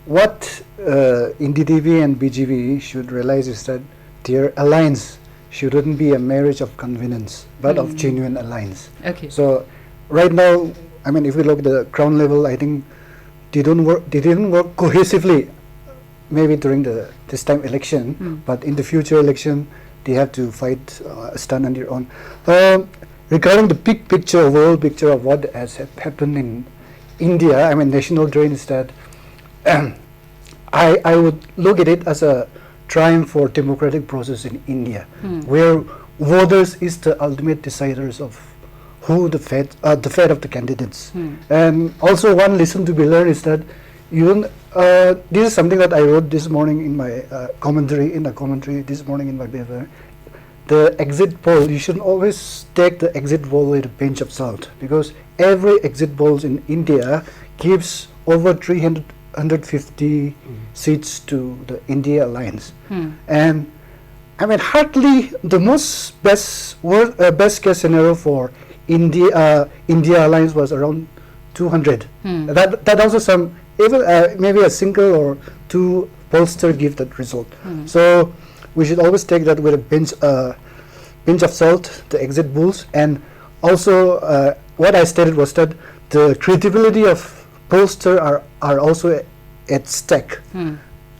what NDTV and BGP should realize is that their alliance shouldn't be a marriage of convenience, but of genuine alliance. Okay. So right now, I mean, if we look at the ground level, I think they didn't work cohesively. Maybe during this time election, but in the future election, they have to fight, stand on their own. Regarding the big picture, overall picture of what has happened in India, I mean, national drain is that I would look at it as a triumph for democratic process in India, where voters is the ultimate deciders of who the fate of the candidates. And also one lesson to be learned is that this is something that I wrote this morning in my commentary this morning in my paper. The exit poll, you should always take the exit poll with a pinch of salt, because every exit polls in India gives over 350 seats to the India Alliance. And I mean, hardly the best case scenario for India Alliance was around 200. That also some, even maybe a single or two pollster give that result. So we should always take that with a pinch of salt, the exit polls. And also what I stated was that the credibility of pollster are also at stake,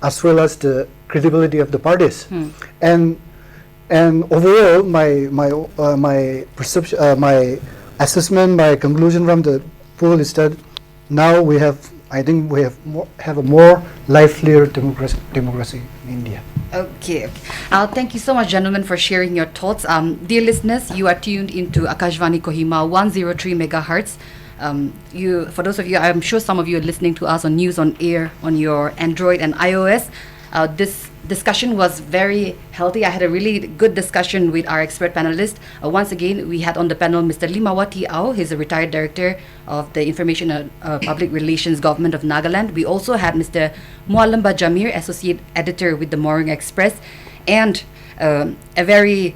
as well as the credibility of the parties. And overall, my perception, my assessment, my conclusion from the poll is that now I think we have a more livelier democracy in India. Okay. Thank you so much, gentlemen, for sharing your thoughts. Dear listeners, you are tuned into Akashvani Kohima 103 megahertz. For those of you, I'm sure some of you are listening to us on News on Air on your Android and iOS. This discussion was very healthy. I had a really good discussion with our expert panelists. Once again, we had on the panel Mr. Limawati Ao. He's a retired director of the Information and Public Relations Government of Nagaland. We also had Mr. Moalemba Jamir, associate editor with the Morung Express, and a very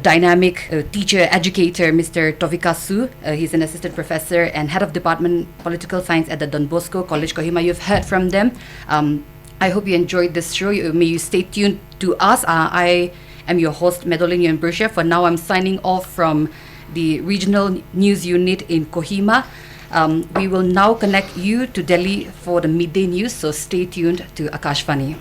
dynamic teacher, educator, Mr. Tovika Swu. He's an assistant professor and head of department political science at the Don Bosco College, Kohima. You've heard from them. I hope you enjoyed this show. May you stay tuned to us. I am your host, Medolenuo Ambrocia. For now, I'm signing off from the regional news unit in Kohima. We will now connect you to Delhi for the midday news, so stay tuned to Akashvani.